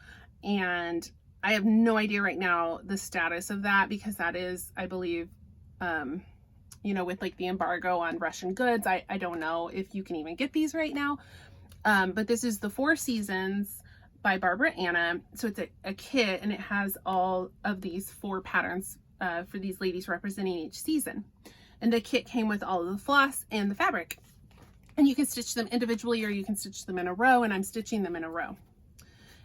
and I have no idea right now the status of that because that is, I believe, you know, with like the embargo on Russian goods, I don't know if you can even get these right now. But this is the 4 Seasons by Barbara Anna. So it's a kit and it has all of these 4 patterns for these ladies representing each season. And the kit came with all of the floss and the fabric. And you can stitch them individually or you can stitch them in a row, and I'm stitching them in a row.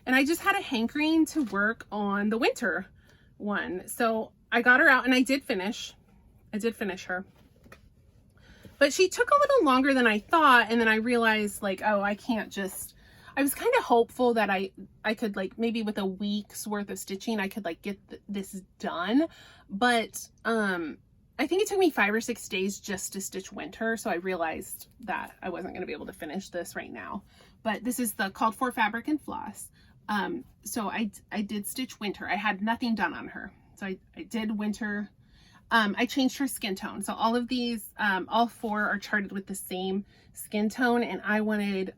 And I just had a hankering to work on the winter one. So I got her out and I did finish her. But she took a little longer than I thought. And then I realized like, oh, I was kind of hopeful that I could like maybe with a week's worth of stitching, I could like get this done. But I I think it took me 5 or 6 days just to stitch winter. So I realized that I wasn't going to be able to finish this right now, but this is the called for fabric and floss. So I did stitch winter. I had nothing done on her. So I did winter. I changed her skin tone. So all of these, all 4 are charted with the same skin tone. And I wanted,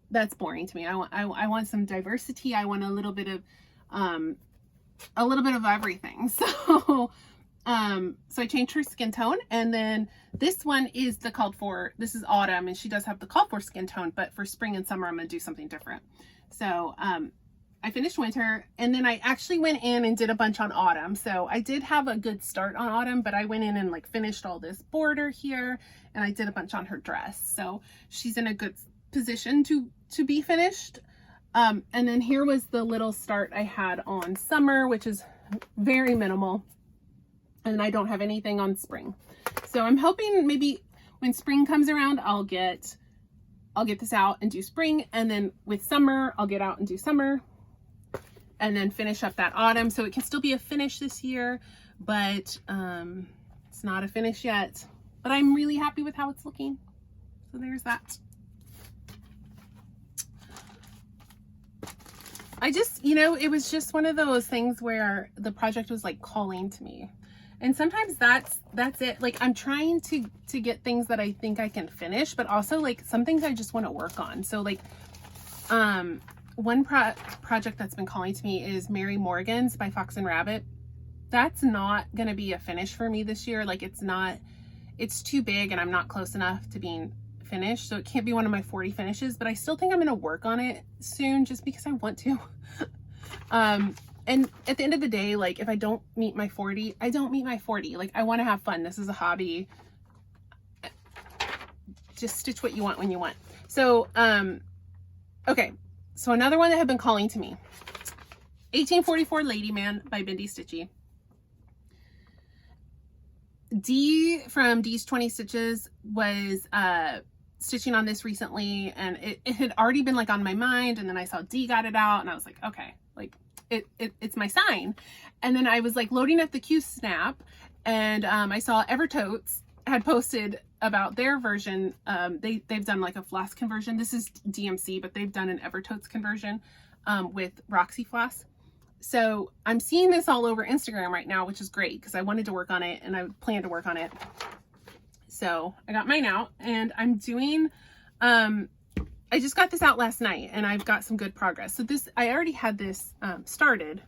that's boring to me. I want some diversity. I want a little bit of everything. So, so I changed her skin tone, and then this one is the called for, this is autumn, and she does have the called for skin tone, but for spring and summer, I'm going to do something different. So, I finished winter, and then I actually went in and did a bunch on autumn. So I did have a good start on autumn, but I went in and like finished all this border here, and I did a bunch on her dress. So she's in a good position to be finished. And then here was the little start I had on summer, which is very minimal. And I don't have anything on spring. So I'm hoping maybe when spring comes around, I'll get this out and do spring. And then with summer, I'll get out and do summer. And then finish up that autumn. So it can still be a finish this year, but it's not a finish yet. But I'm really happy with how it's looking. So there's that. I just, you know, it was just one of those things where the project was like calling to me. And sometimes that's it. Like I'm trying to get things that I think I can finish, but also like some things I just want to work on. So like, one project that's been calling to me is Mary Morgan's by Fox and Rabbit. That's not going to be a finish for me this year. Like it's too big and I'm not close enough to being finished. So it can't be one of my 40 finishes, but I still think I'm going to work on it soon just because I want to. And at the end of the day, like if I don't meet my 40, I don't meet my 40. Like I want to have fun. This is a hobby. Just stitch what you want when you want. So, okay. So another one that had been calling to me, 1844 Lady Man by Bindi Stitchy. Dee from Dee's 20 Stitches was stitching on this recently, and it had already been like on my mind, and then I saw Dee got it out, and I was like, okay, like it's my sign. And then I was like loading up the Q Snap, and I saw Evertotes had posted about their version. They've done like a floss conversion. This is DMC, but they've done an Evertotes conversion with Roxy floss. So I'm seeing this all over Instagram right now, which is great because I wanted to work on it and I planned to work on it. So I got mine out, and I'm doing, I just got this out last night and I've got some good progress. So this, I already had this started.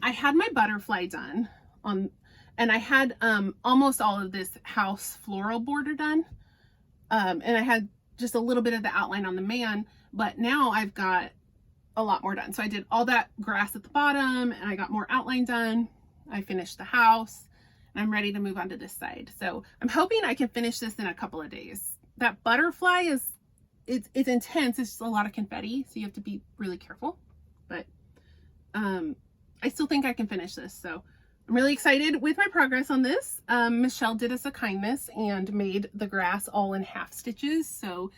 I had my butterfly done on, and I had almost all of this house floral border done. And I had just a little bit of the outline on the man, but now I've got a lot more done. So I did all that grass at the bottom and I got more outline done. I finished the house and I'm ready to move on to this side. So I'm hoping I can finish this in a couple of days. That butterfly is, it's intense. It's just a lot of confetti. So you have to be really careful, but I still think I can finish this. So I'm really excited with my progress on this. Michelle did us a kindness and made the grass all in half stitches. So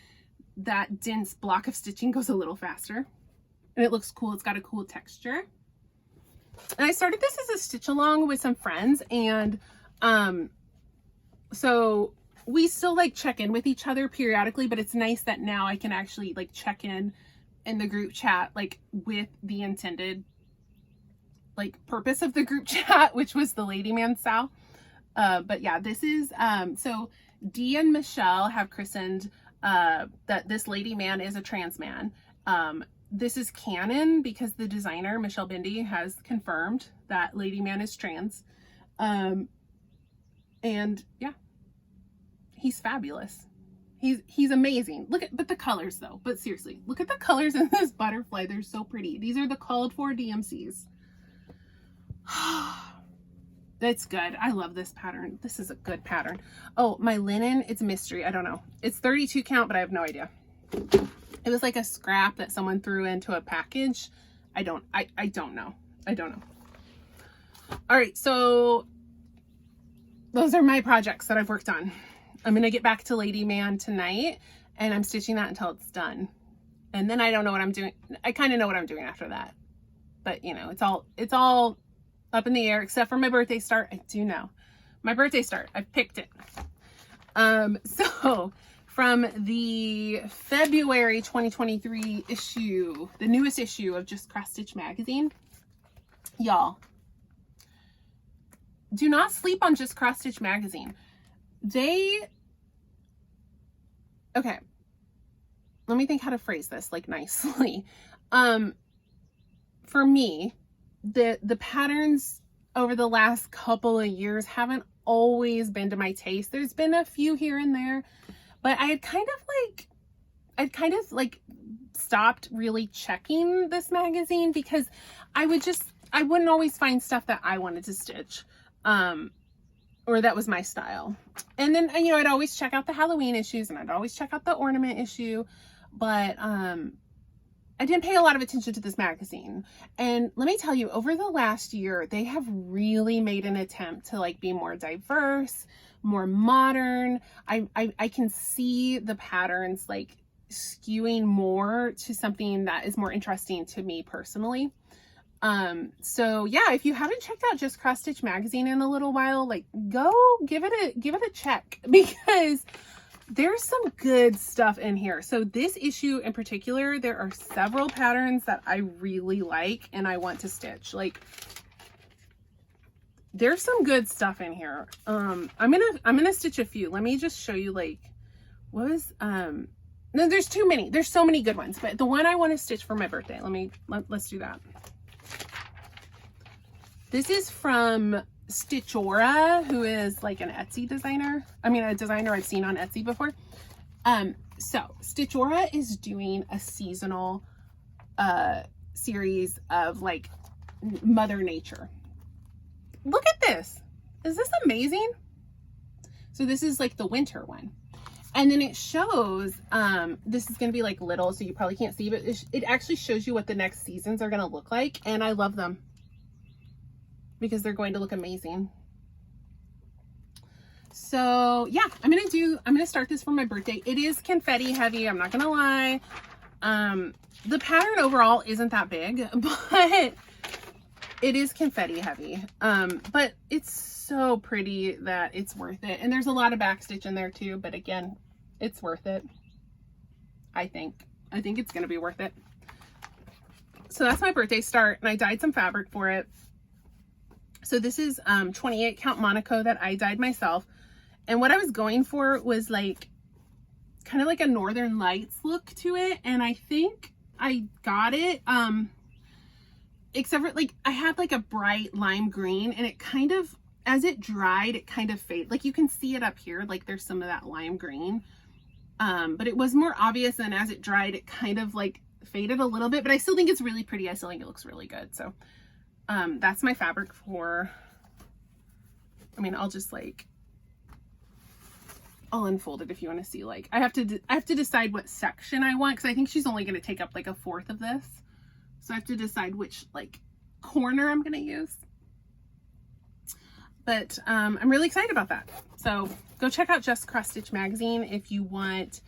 that dense block of stitching goes a little faster and it looks cool. It's got a cool texture. And I started this as a stitch along with some friends. And so we still like check in with each other periodically, but it's nice that now I can actually like check in the group chat, like with the intended like purpose of the group chat, which was the Lady Man style. But yeah, this is, so Dee and Michelle have christened that this Lady Man is a trans man. This is canon because the designer, Michelle Bindi, has confirmed that Lady Man is trans. And yeah, he's fabulous. He's amazing. Look at, but the colors though, but seriously, look at the colors in this butterfly. They're so pretty. These are the called for DMCs. That's good. I love this pattern. This is a good pattern. Oh, my linen, it's a mystery. I don't know. It's 32 count, but I have no idea. It was like a scrap that someone threw into a package. I don't know. I don't know. All right. So those are my projects that I've worked on. I'm going to get back to Lady Man tonight and I'm stitching that until it's done. And then I don't know what I'm doing. I kind of know what I'm doing after that, but you know, it's all up in the air except for my birthday start. I do know, my birthday start. I've picked it. So from the February 2023 issue, the newest issue of Just Cross Stitch magazine, y'all, do not sleep on Just Cross Stitch magazine. Okay, let me think how to phrase this like nicely. For me, the patterns over the last couple of years haven't always been to my taste. There's been a few here and there, but I'd kind of like stopped really checking this magazine because I wouldn't always find stuff that I wanted to stitch, or that was my style. And then, you know, I'd always check out the Halloween issues and I'd always check out the ornament issue, but I didn't pay a lot of attention to this magazine. And let me tell you, over the last year, they have really made an attempt to like be more diverse, more modern. I can see the patterns like skewing more to something that is more interesting to me personally. So yeah, if you haven't checked out Just Cross Stitch magazine in a little while, like go give it a check, because there's some good stuff in here. So this issue in particular, there are several patterns that I really like and I want to stitch. Like, there's some good stuff in here. I'm gonna stitch a few. Let me just show you, like, what was no, there's too many. There's so many good ones, but the one I want to stitch for my birthday, let's do that. This is from Stitchora, who is like an Etsy designer. I mean, a designer I've seen on Etsy before. So Stitchora is doing a seasonal series of like Mother Nature. Look at this. Is this amazing? So this is like the winter one. And then it shows, this is going to be like little, so you probably can't see, but it actually shows you what the next seasons are going to look like. And I love them, because they're going to look amazing. So yeah, I'm gonna start this for my birthday. It is confetti heavy, I'm not gonna lie. The pattern overall isn't that big, but it is confetti heavy. But it's so pretty that it's worth it. And there's a lot of backstitch in there too, but again, it's worth it. I think it's gonna be worth it. So that's my birthday start, and I dyed some fabric for it. So this is 28 count Monaco that I dyed myself. And what I was going for was like kind of like a Northern Lights look to it. And I think I got it. Except for like I had like a bright lime green, and it kind of, as it dried, it kind of faded. Like you can see it up here, like there's some of that lime green. But it was more obvious, and as it dried, it kind of like faded a little bit, but I still think it's really pretty. I still think it looks really good. So that's my fabric for, I mean, I'll just like, I'll unfold it if you want to see. Like I have to decide what section I want, because I think she's only going to take up like a fourth of this. So I have to decide which like corner I'm going to use. But I'm really excited about that. So go check out Just Cross Stitch magazine if you want,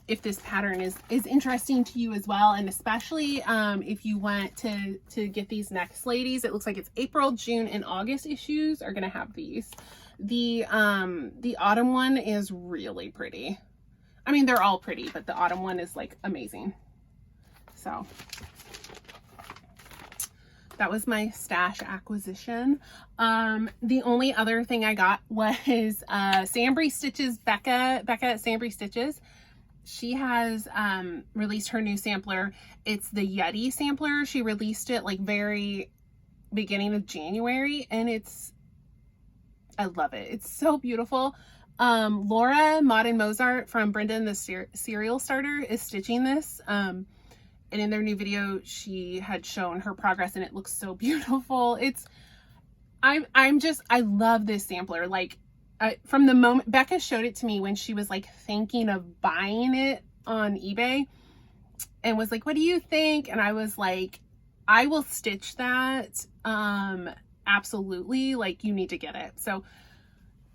if this pattern is interesting to you as well, and especially if you want to get these next ladies. It looks like it's April, June, and August issues are gonna have these. The autumn one is really pretty. I mean, they're all pretty, but the autumn one is like amazing. So that was my stash acquisition. The only other thing I got was Sambry Stitches, Becca at Sambry Stitches. She has released her new sampler. It's the Yeti sampler. She released it like very beginning of January, and I love it. It's so beautiful. Laura Maud & Mozart from Brenda and the Cereal Starter is stitching this. And in their new video, she had shown her progress, and it looks so beautiful. I love this sampler. Like, from the moment Becca showed it to me, when she was like thinking of buying it on eBay and was like, what do you think? And I was like, I will stitch that. Absolutely. Like, you need to get it. So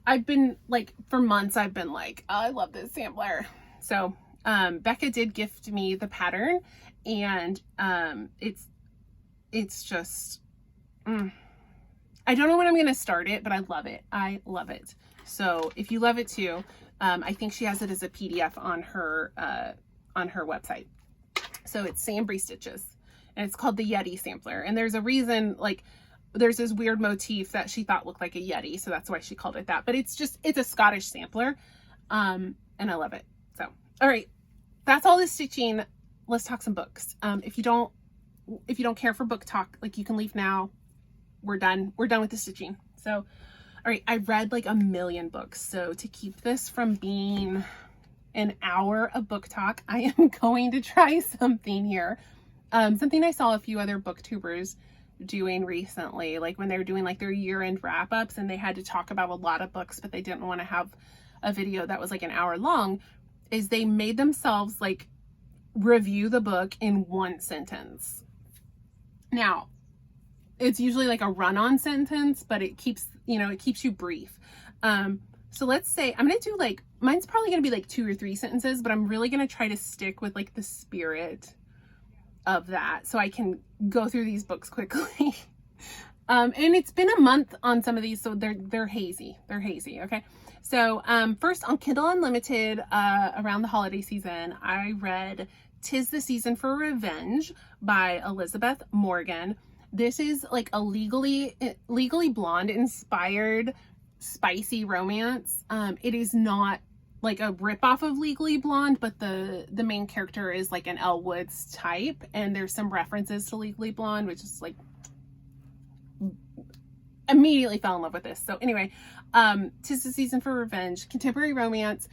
I've been like, for months, I've been like, oh, I love this sampler. So, Becca did gift me the pattern, and, it's just, I I don't know when I'm going to start it, but I love it. I love it. So if you love it too, I think she has it as a PDF on her website. So it's Sambry Stitches, and it's called the Yeti Sampler. And there's a reason, like, there's this weird motif that she thought looked like a Yeti, so that's why she called it that. But it's a Scottish sampler, and I love it. So, all right, that's all the stitching. Let's talk some books. If you don't care for book talk, like, you can leave now. We're done with the stitching. So, all right, I read like a million books. So to keep this from being an hour of book talk, I am going to try something here. Something I saw a few other booktubers doing recently, like when they were doing like their year-end wrap-ups and they had to talk about a lot of books, but they didn't want to have a video that was like an hour long, is they made themselves like review the book in one sentence. Now, it's usually like a run-on sentence, but it keeps you brief. So let's say I'm going to do like, mine's probably going to be like 2 or 3 sentences, but I'm really going to try to stick with like the spirit of that so I can go through these books quickly. And it's been a month on some of these, so they're hazy. They're hazy, okay? So first on Kindle Unlimited, around the holiday season, I read 'Tis the Season for Revenge by Elizabeth Morgan. This is like a Legally Blonde inspired spicy romance. It is not like a ripoff of Legally Blonde, but the main character is like an Elle Woods type, and there's some references to Legally Blonde, which is like, immediately fell in love with this. So anyway, 'Tis the Season for Revenge, contemporary romance,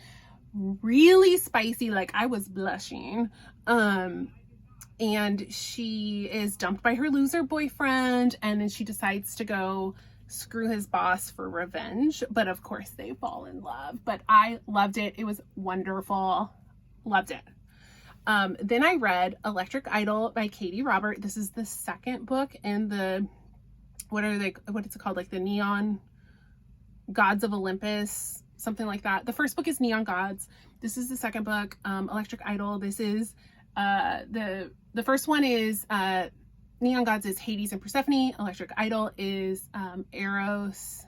really spicy, like I was blushing. And she is dumped by her loser boyfriend, and then she decides to go screw his boss for revenge. But of course they fall in love. But I loved it. It was wonderful. Loved it. Then I read Electric Idol by Katie Robert. This is the second book in the, what is it called? Like the Neon Gods of Olympus, something like that. The first book is Neon Gods. This is the second book, Electric Idol. This is the first one is Neon Gods is Hades and Persephone. Electric Idol is Eros,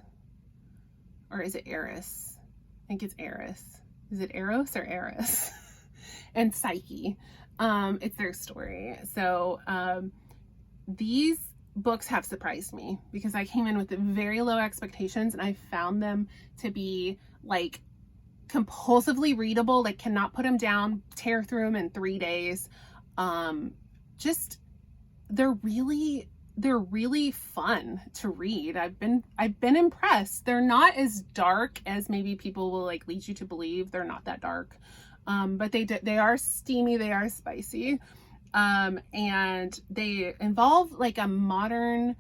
or is it Eris? I think it's Eris. Is it Eros or Eris? And Psyche. It's their story. So these books have surprised me because I came in with very low expectations, and I found them to be like compulsively readable, like cannot put them down, tear through them in 3 days. Just they're really fun to read. I've been impressed. They're not as dark as maybe people will like lead you to believe. They're not that dark, but they are steamy, they are spicy, and they involve like a modern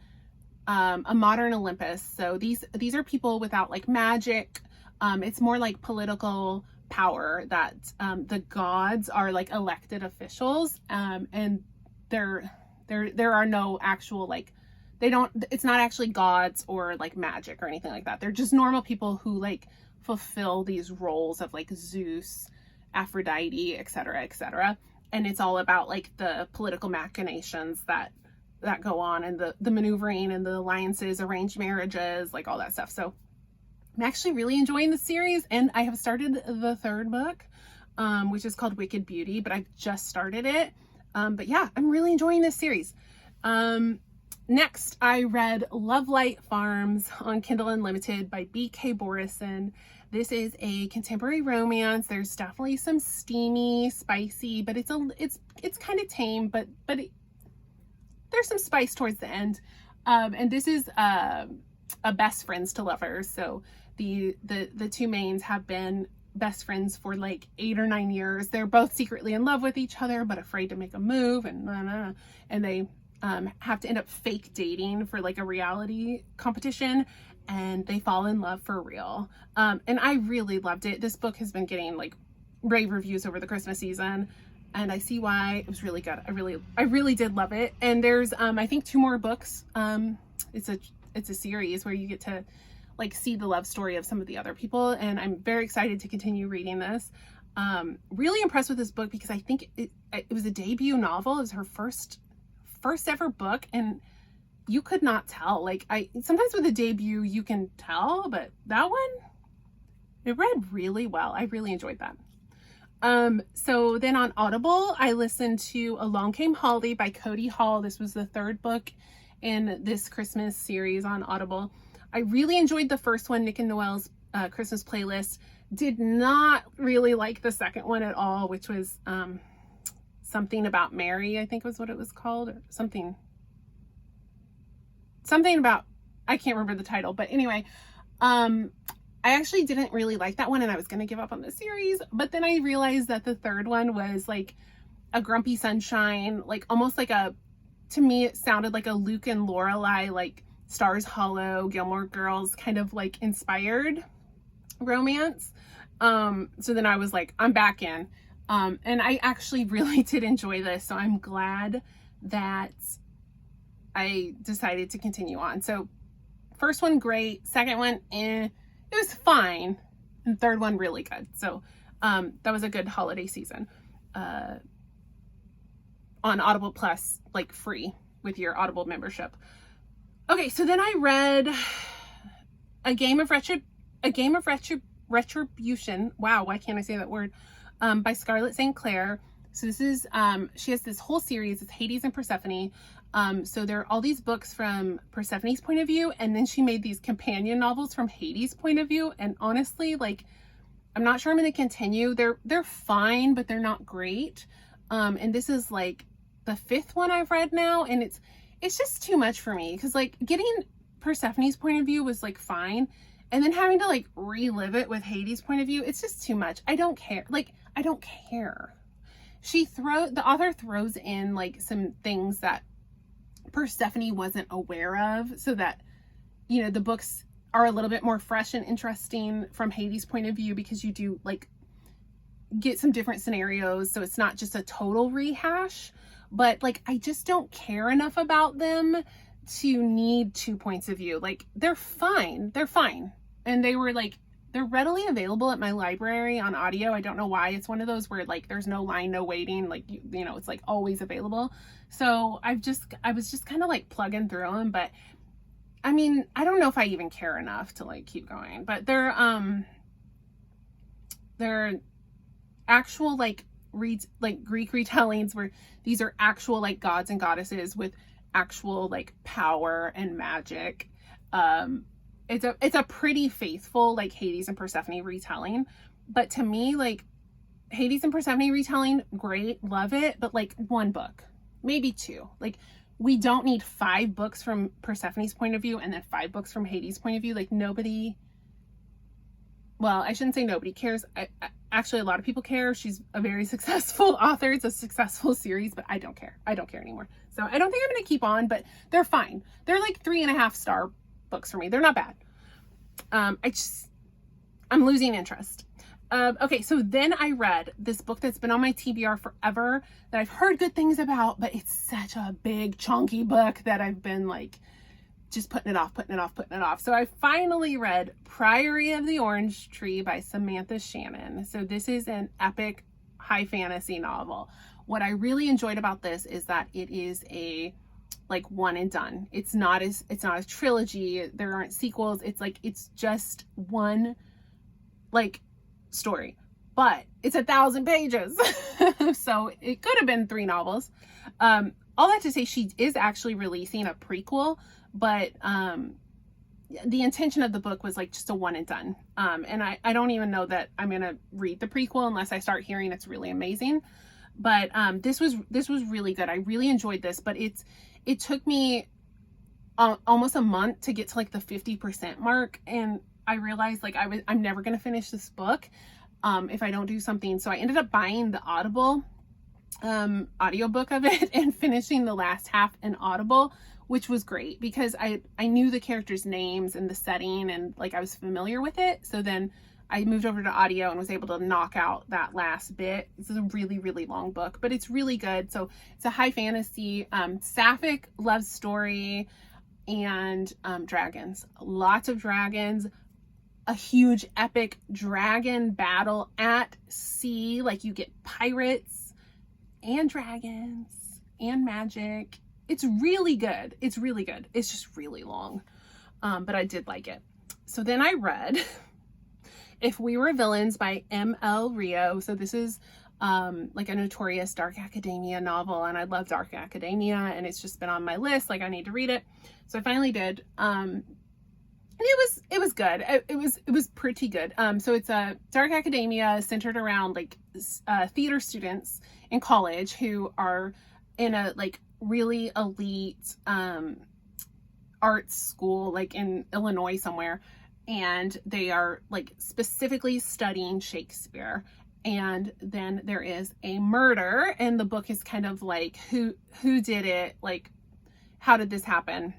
Olympus. So these are people without like magic. It's more like political power that the gods are like elected officials, and there are no actual like, it's not actually gods or like magic or anything like that. They're just normal people who like fulfill these roles of like Zeus, Aphrodite, etc., etc. And it's all about like the political machinations that go on, and the maneuvering and the alliances, arranged marriages, like all that stuff. So I'm actually really enjoying the series, and I have started the third book, which is called Wicked Beauty, but I've just started it. But yeah, I'm really enjoying this series. Next, I read Love Light Farms on Kindle Unlimited by B.K. Borison. This is a contemporary romance. There's definitely some steamy, spicy, but it's kind of tame, but there's some spice towards the end. And this is a best friends to lovers. So the two mains have been best friends for like 8 or 9 years. They're both secretly in love with each other, but afraid to make a move, and they have to end up fake dating for like a reality competition, and they fall in love for real. And I really loved it. This book has been getting like rave reviews over the Christmas season, and I see why. It was really good. I really did love it. And there's I think 2 more books. It's a series where you get to like see the love story of some of the other people, and I'm very excited to continue reading this. Really impressed with this book because I think it was a debut novel. It was her first ever book, and you could not tell. Like, sometimes with a debut you can tell, but that one, it read really well. I really enjoyed that. So then on Audible, I listened to Along Came Holly by Cody Hall. This was the third book in this Christmas series on Audible. I really enjoyed the first one, Nick and Noelle's Christmas playlist. Did not really like the second one at all, which was Something About Mary, I think was what it was called, or something about, I can't remember the title, but anyway, I actually didn't really like that one, and I was going to give up on the series, but then I realized that the third one was like a Grumpy Sunshine, like almost like to me it sounded like a Luke and Lorelai, like Stars Hollow, Gilmore Girls kind of like inspired romance. So then I was like, I'm back in. And I actually really did enjoy this, so I'm glad that I decided to continue on. So first one, great. Second one, it was fine. And third one, really good. So that was a good holiday season. On Audible Plus, like free with your Audible membership. Okay, so then I read A Game of Retribution. Wow, why can't I say that word? By Scarlett St. Clair. So this is, she has this whole series. It's Hades and Persephone. So there are all these books from Persephone's point of view, and then she made these companion novels from Hades' point of view. And honestly, like, I'm not sure I'm going to continue. They're fine, but they're not great. And this is like the fifth one I've read now, and it's just too much for me, because like getting Persephone's point of view was like fine, and then having to like relive it with Hades' point of view, it's just too much. I don't care. Like, I don't care. The author throws in like some things that Persephone wasn't aware of, so that, you know, the books are a little bit more fresh and interesting from Hades' point of view, because you do like get some different scenarios, so it's not just a total rehash. But like, I just don't care enough about them to need two points of view. Like, they're fine. And they're readily available at my library on audio. I don't know why. It's one of those where like there's no line, no waiting, like you know, it's like always available. So I was just kind of like plugging through them, but I mean, I don't know if I even care enough to like keep going. But they're actual like Greek retellings, where these are actual like gods and goddesses with actual like power and magic. It's a pretty faithful like Hades and Persephone retelling, but to me, like, Hades and Persephone retelling, great, love it, but like one book, maybe two. Like, we don't need 5 books from Persephone's point of view and then 5 books from Hades' point of view. Like, nobody, well, I shouldn't say nobody cares. Actually, a lot of people care. She's a very successful author. It's a successful series, but I don't care. I don't care anymore. So I don't think I'm going to keep on, but they're fine. They're like 3.5 star books for me. They're not bad. I'm losing interest. Okay, so then I read this book that's been on my TBR forever, that I've heard good things about, but it's such a big chunky book that I've been like just putting it off. So I finally read Priory of the Orange Tree by Samantha Shannon. So this is an epic high fantasy novel. What I really enjoyed about this is that it is a like one and done. It's not a trilogy. There aren't sequels. It's just one like story, but it's 1,000 pages. So it could have been 3 novels. All that to say, she is actually releasing a prequel, but the intention of the book was like just a one and done. And I don't even know that I'm gonna read the prequel unless I start hearing it's really amazing. But this was really good. I really enjoyed this, but it took me almost a month to get to like the 50% mark, and I realized like I'm never gonna finish this book if I don't do something. So I ended up buying the Audible audiobook of it and finishing the last half in Audible, which was great because I knew the characters' names and the setting, and like I was familiar with it. So then I moved over to audio and was able to knock out that last bit. This is a really, really long book, but it's really good. So it's a high fantasy, sapphic love story, and dragons. Lots of dragons. A huge epic dragon battle at sea. Like, you get pirates and dragons and magic. it's really good. It's really good. It's just really long. But I did like it. So then I read If We Were Villains by M.L. Rio. So this is like a notorious dark academia novel, and I love dark academia, and it's just been on my list. Like, I need to read it. So I finally did. And it was good. It was pretty good. So it's a dark academia centered around like theater students in college who are in a like really elite arts school, like in Illinois somewhere, and they are like specifically studying Shakespeare. And then there is a murder, and the book is kind of like who did it, like how did this happen.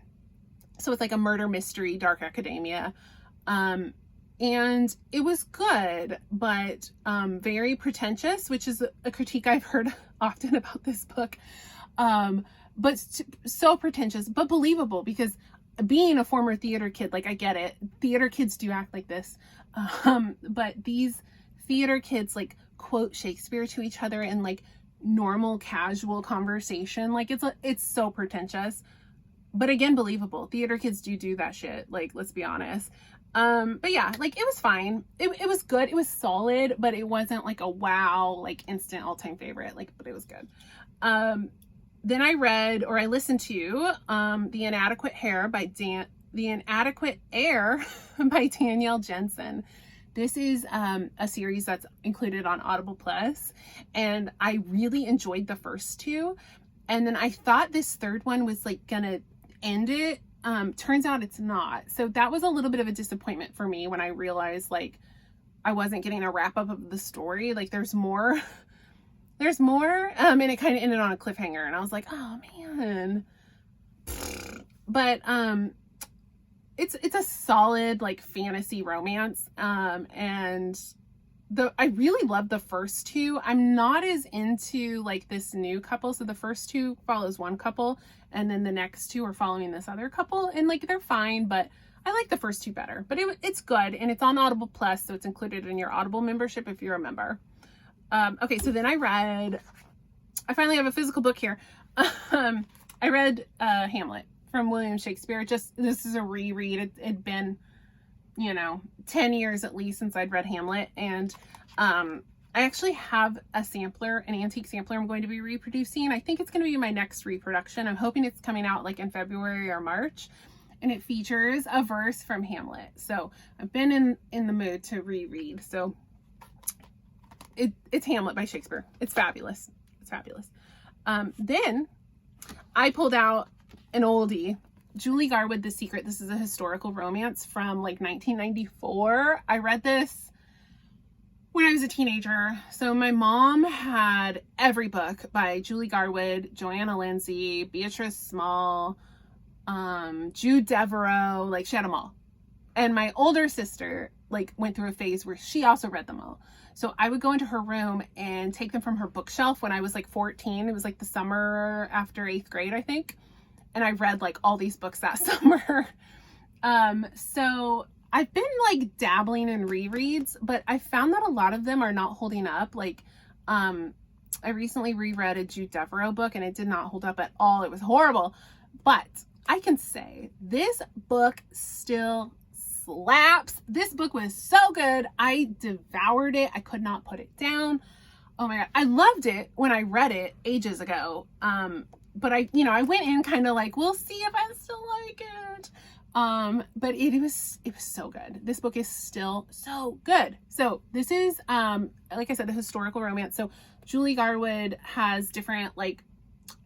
So it's like a murder mystery, dark academia. And it was good, but very pretentious, which is a critique I've heard often about this book. But so pretentious, but believable, because being a former theater kid, like, I get it. Theater kids do act like this. But these theater kids like quote Shakespeare to each other in like normal, casual conversation. Like, it's so pretentious. But again, believable. Theater kids do that shit. Like, let's be honest. But yeah, like, it was fine. It was good. It was solid, but it wasn't like a wow, like instant all-time favorite. Like, but it was good. Then I read, or I listened to, The Inadequate Air by Danielle Jensen. This is a series that's included on Audible Plus, and I really enjoyed the first two. And then I thought this third one was like gonna end it. Turns out it's not. So that was a little bit of a disappointment for me when I realized like I wasn't getting a wrap up of the story. Like, there's more. And it kind of ended on a cliffhanger, and I was like, oh man. But it's a solid like fantasy romance, and I really love the first two. I'm not as into like this new couple. So the first two follows one couple, and then the next two are following this other couple, and like, they're fine, but I like the first two better. But it's good, and it's on Audible Plus, so it's included in your Audible membership if you're a member. Okay, so then I finally have a physical book here. I read Hamlet from William Shakespeare. This is a reread. It'd been, 10 years at least since I'd read Hamlet. And I actually have a sampler, an antique sampler I'm going to be reproducing. I think it's going to be my next reproduction. I'm hoping it's coming out like in February or March. And it features a verse from Hamlet. So I've been in the mood to reread. So it's Hamlet by Shakespeare. It's fabulous. It's fabulous. Then I pulled out an oldie, Julie Garwood, The Secret. This is a historical romance from like 1994. I read this when I was a teenager. So my mom had every book by Julie Garwood, Joanna Lindsay, Beatrice Small, Jude Deveraux. Like, she had them all. And my older sister like went through a phase where she also read them all. So I would go into her room and take them from her bookshelf when I was like 14. It was like the summer after 8th grade, I think. And I read like all these books that summer. So I've been like dabbling in rereads, but I found that a lot of them are not holding up. Like, I recently reread a Jude Deveraux book, and it did not hold up at all. It was horrible. But I can say this book still slaps. This book was so good. I devoured it. I could not put it down. Oh my God. I loved it when I read it ages ago. But I went in kind of like, we'll see if I still like it. But it was so good. This book is still so good. So this is, like I said, a historical romance. So Julie Garwood has different like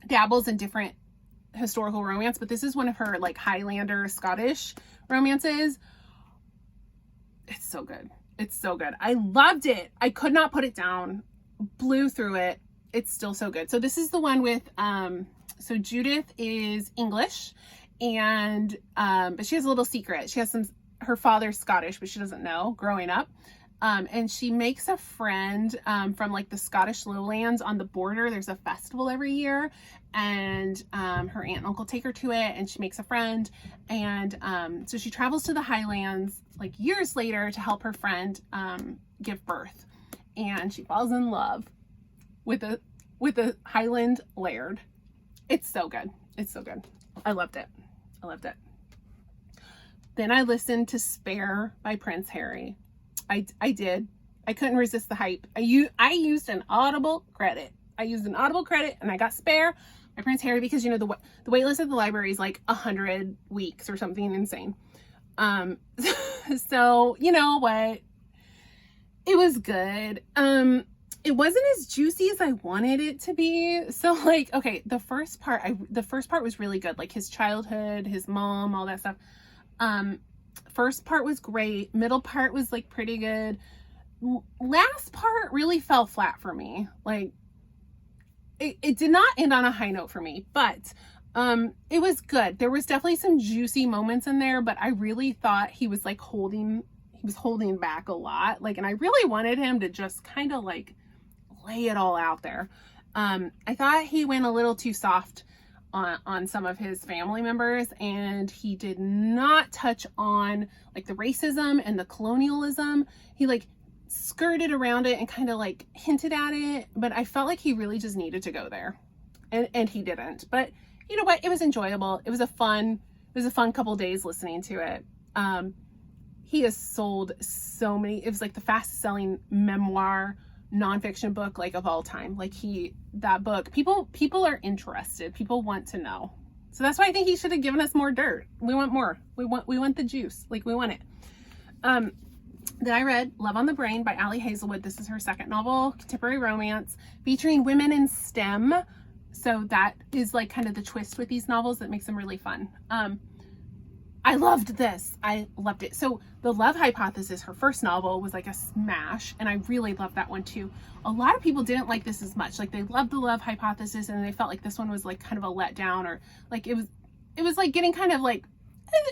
dabbles in different historical romance, but this is one of her like Highlander Scottish romances. It's so good. It's so good. I loved it. I could not put it down. Blew through it. It's still so good. So this is the one with, so Judith is English, and, but she has a little secret. She has her father's Scottish, but she doesn't know growing up. And she makes a friend, from like the Scottish lowlands on the border. There's a festival every year, and, her aunt and uncle take her to it, and she makes a friend. And, so she travels to the Highlands like years later to help her friend, give birth, and she falls in love with a Highland laird. It's so good. It's so good. I loved it. I loved it. Then I listened to Spare by Prince Harry. I did. I couldn't resist the hype. I used an Audible credit. And I got Spare by Prince Harry because, you know, the wait list at the library is like 100 weeks or something insane. So you know what? It was good. It wasn't as juicy as I wanted it to be. So like, okay, the first part was really good. Like his childhood, his mom, all that stuff. First part was great. Middle part was like pretty good. Last part really fell flat for me. Like it did not end on a high note for me, but it was good. There was definitely some juicy moments in there, but I really thought he was like holding back a lot. Like, and I really wanted him to just kind of like lay it all out there. I thought he went a little too soft on some of his family members, and he did not touch on like the racism and the colonialism. He like skirted around it and kind of like hinted at it, but I felt like he really just needed to go there, and he didn't. But you know what? It was enjoyable. It was a fun couple days listening to it. He has sold so many. It was like the fastest selling memoir nonfiction book like of all time. Like that book, people are interested. People want to know. So that's why I think he should have given us more dirt. We want more. We want the juice. Like we want it. Then I read Love on the Brain by Ali Hazelwood. This is her second novel, contemporary romance featuring women in STEM. So that is like kind of the twist with these novels that makes them really fun. I loved this. I loved it. So The Love Hypothesis, her first novel, was like a smash, and I really loved that one too. A lot of people didn't like this as much. Like they loved The Love Hypothesis and they felt like this one was like kind of a letdown, or like it was like getting kind of like,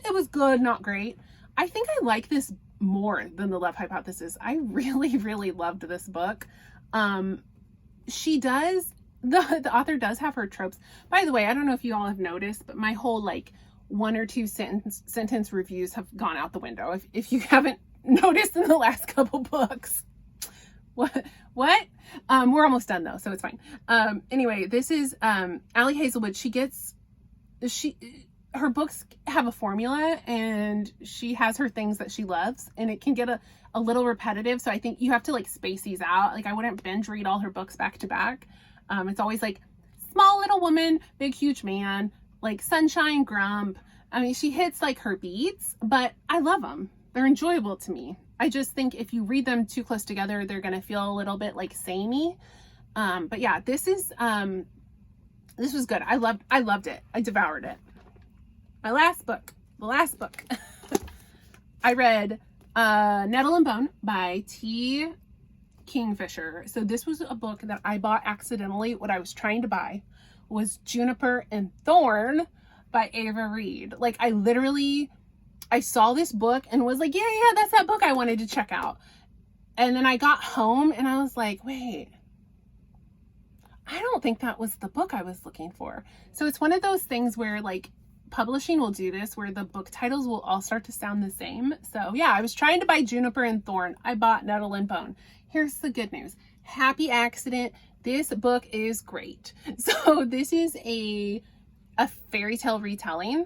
it was good, not great. I think I like this more than The Love Hypothesis. I really, really loved this book. She does, the author does have her tropes. By the way, I don't know if you all have noticed, but my whole like 1 or 2 sentence reviews have gone out the window. If you haven't noticed in the last couple books. What? We're almost done though, so it's fine. Anyway, this is Ali Hazelwood. Her books have a formula, and she has her things that she loves, and it can get a little repetitive. So I think you have to like space these out. Like I wouldn't binge read all her books back to back. It's always like small little woman, big huge man, like sunshine grump. I mean, she hits like her beats, but I love them. They're enjoyable to me. I just think if you read them too close together, they're going to feel a little bit like samey. But yeah, this was good. I loved it. I devoured it. The last book, I read Nettle and Bone by T. Kingfisher. So this was a book that I bought accidentally. What I was trying to buy was Juniper and Thorn by Ava Reed. Like I saw this book and was like, yeah, that's that book I wanted to check out. And then I got home and I was like, wait, I don't think that was the book I was looking for. So it's one of those things where like publishing will do this, where the book titles will all start to sound the same. So yeah, I was trying to buy Juniper and Thorn. I bought Nettle and Bone. Here's the good news. Happy accident. This book is great. So this is a fairy tale retelling.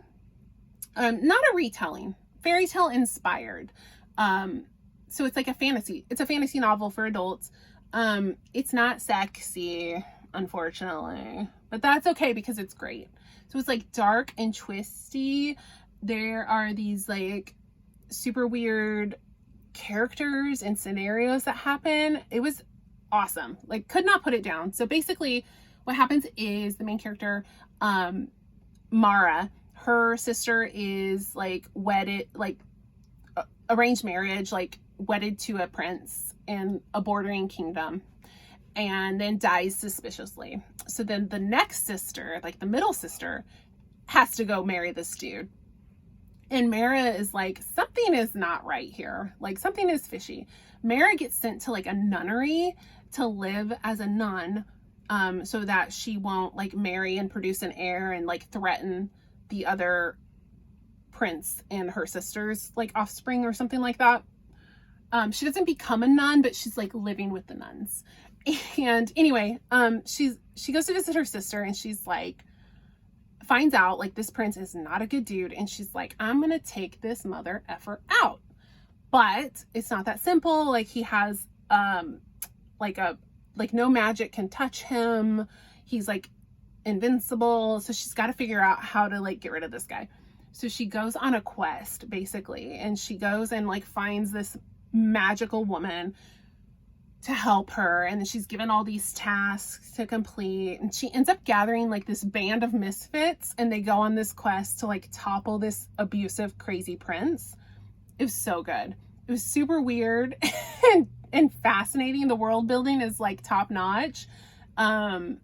Not a retelling, fairy tale inspired. So it's like it's a fantasy novel for adults. It's not sexy, unfortunately, but that's okay because it's great. So it's like dark and twisty. There are these like super weird characters and scenarios that happen. It was awesome. Like could not put it down. So basically what happens is the main character, Mara, her sister is like wedded, like arranged marriage, like wedded to a prince in a bordering kingdom, and then dies suspiciously. So then the next sister, like the middle sister, has to go marry this dude. And Mara is like, something is not right here. Like something is fishy. Mara gets sent to like a nunnery to live as a nun, so that she won't like marry and produce an heir and like threaten the other prince and her sister's like offspring or something like that. She doesn't become a nun, but she's like living with the nuns. And anyway, she goes to visit her sister and she's like finds out like this prince is not a good dude, and she's like, I'm gonna take this mother effer out. But it's not that simple. Like he has like no magic can touch him. He's like invincible. So she's got to figure out how to like get rid of this guy. So she goes on a quest basically, and she goes and like finds this magical woman to help her, and then she's given all these tasks to complete, and she ends up gathering like this band of misfits, and they go on this quest to like topple this abusive crazy prince. It was so good. It was super weird and fascinating. The world building is like top notch, and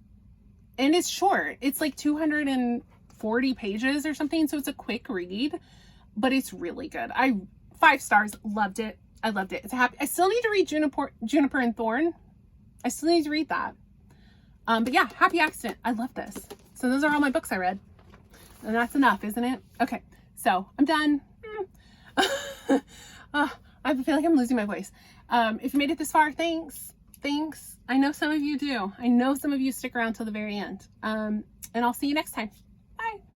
it's short. It's like 240 pages or something, so it's a quick read, but it's really good. 5 stars. Loved it. I loved it. It's a happy. I still need to read Juniper and Thorn. I still need to read that. But yeah, Happy Accident. I love this. So those are all my books I read. And that's enough, isn't it? Okay, so I'm done. I feel like I'm losing my voice. If you made it this far, thanks. Thanks. I know some of you do. I know some of you stick around till the very end. And I'll see you next time.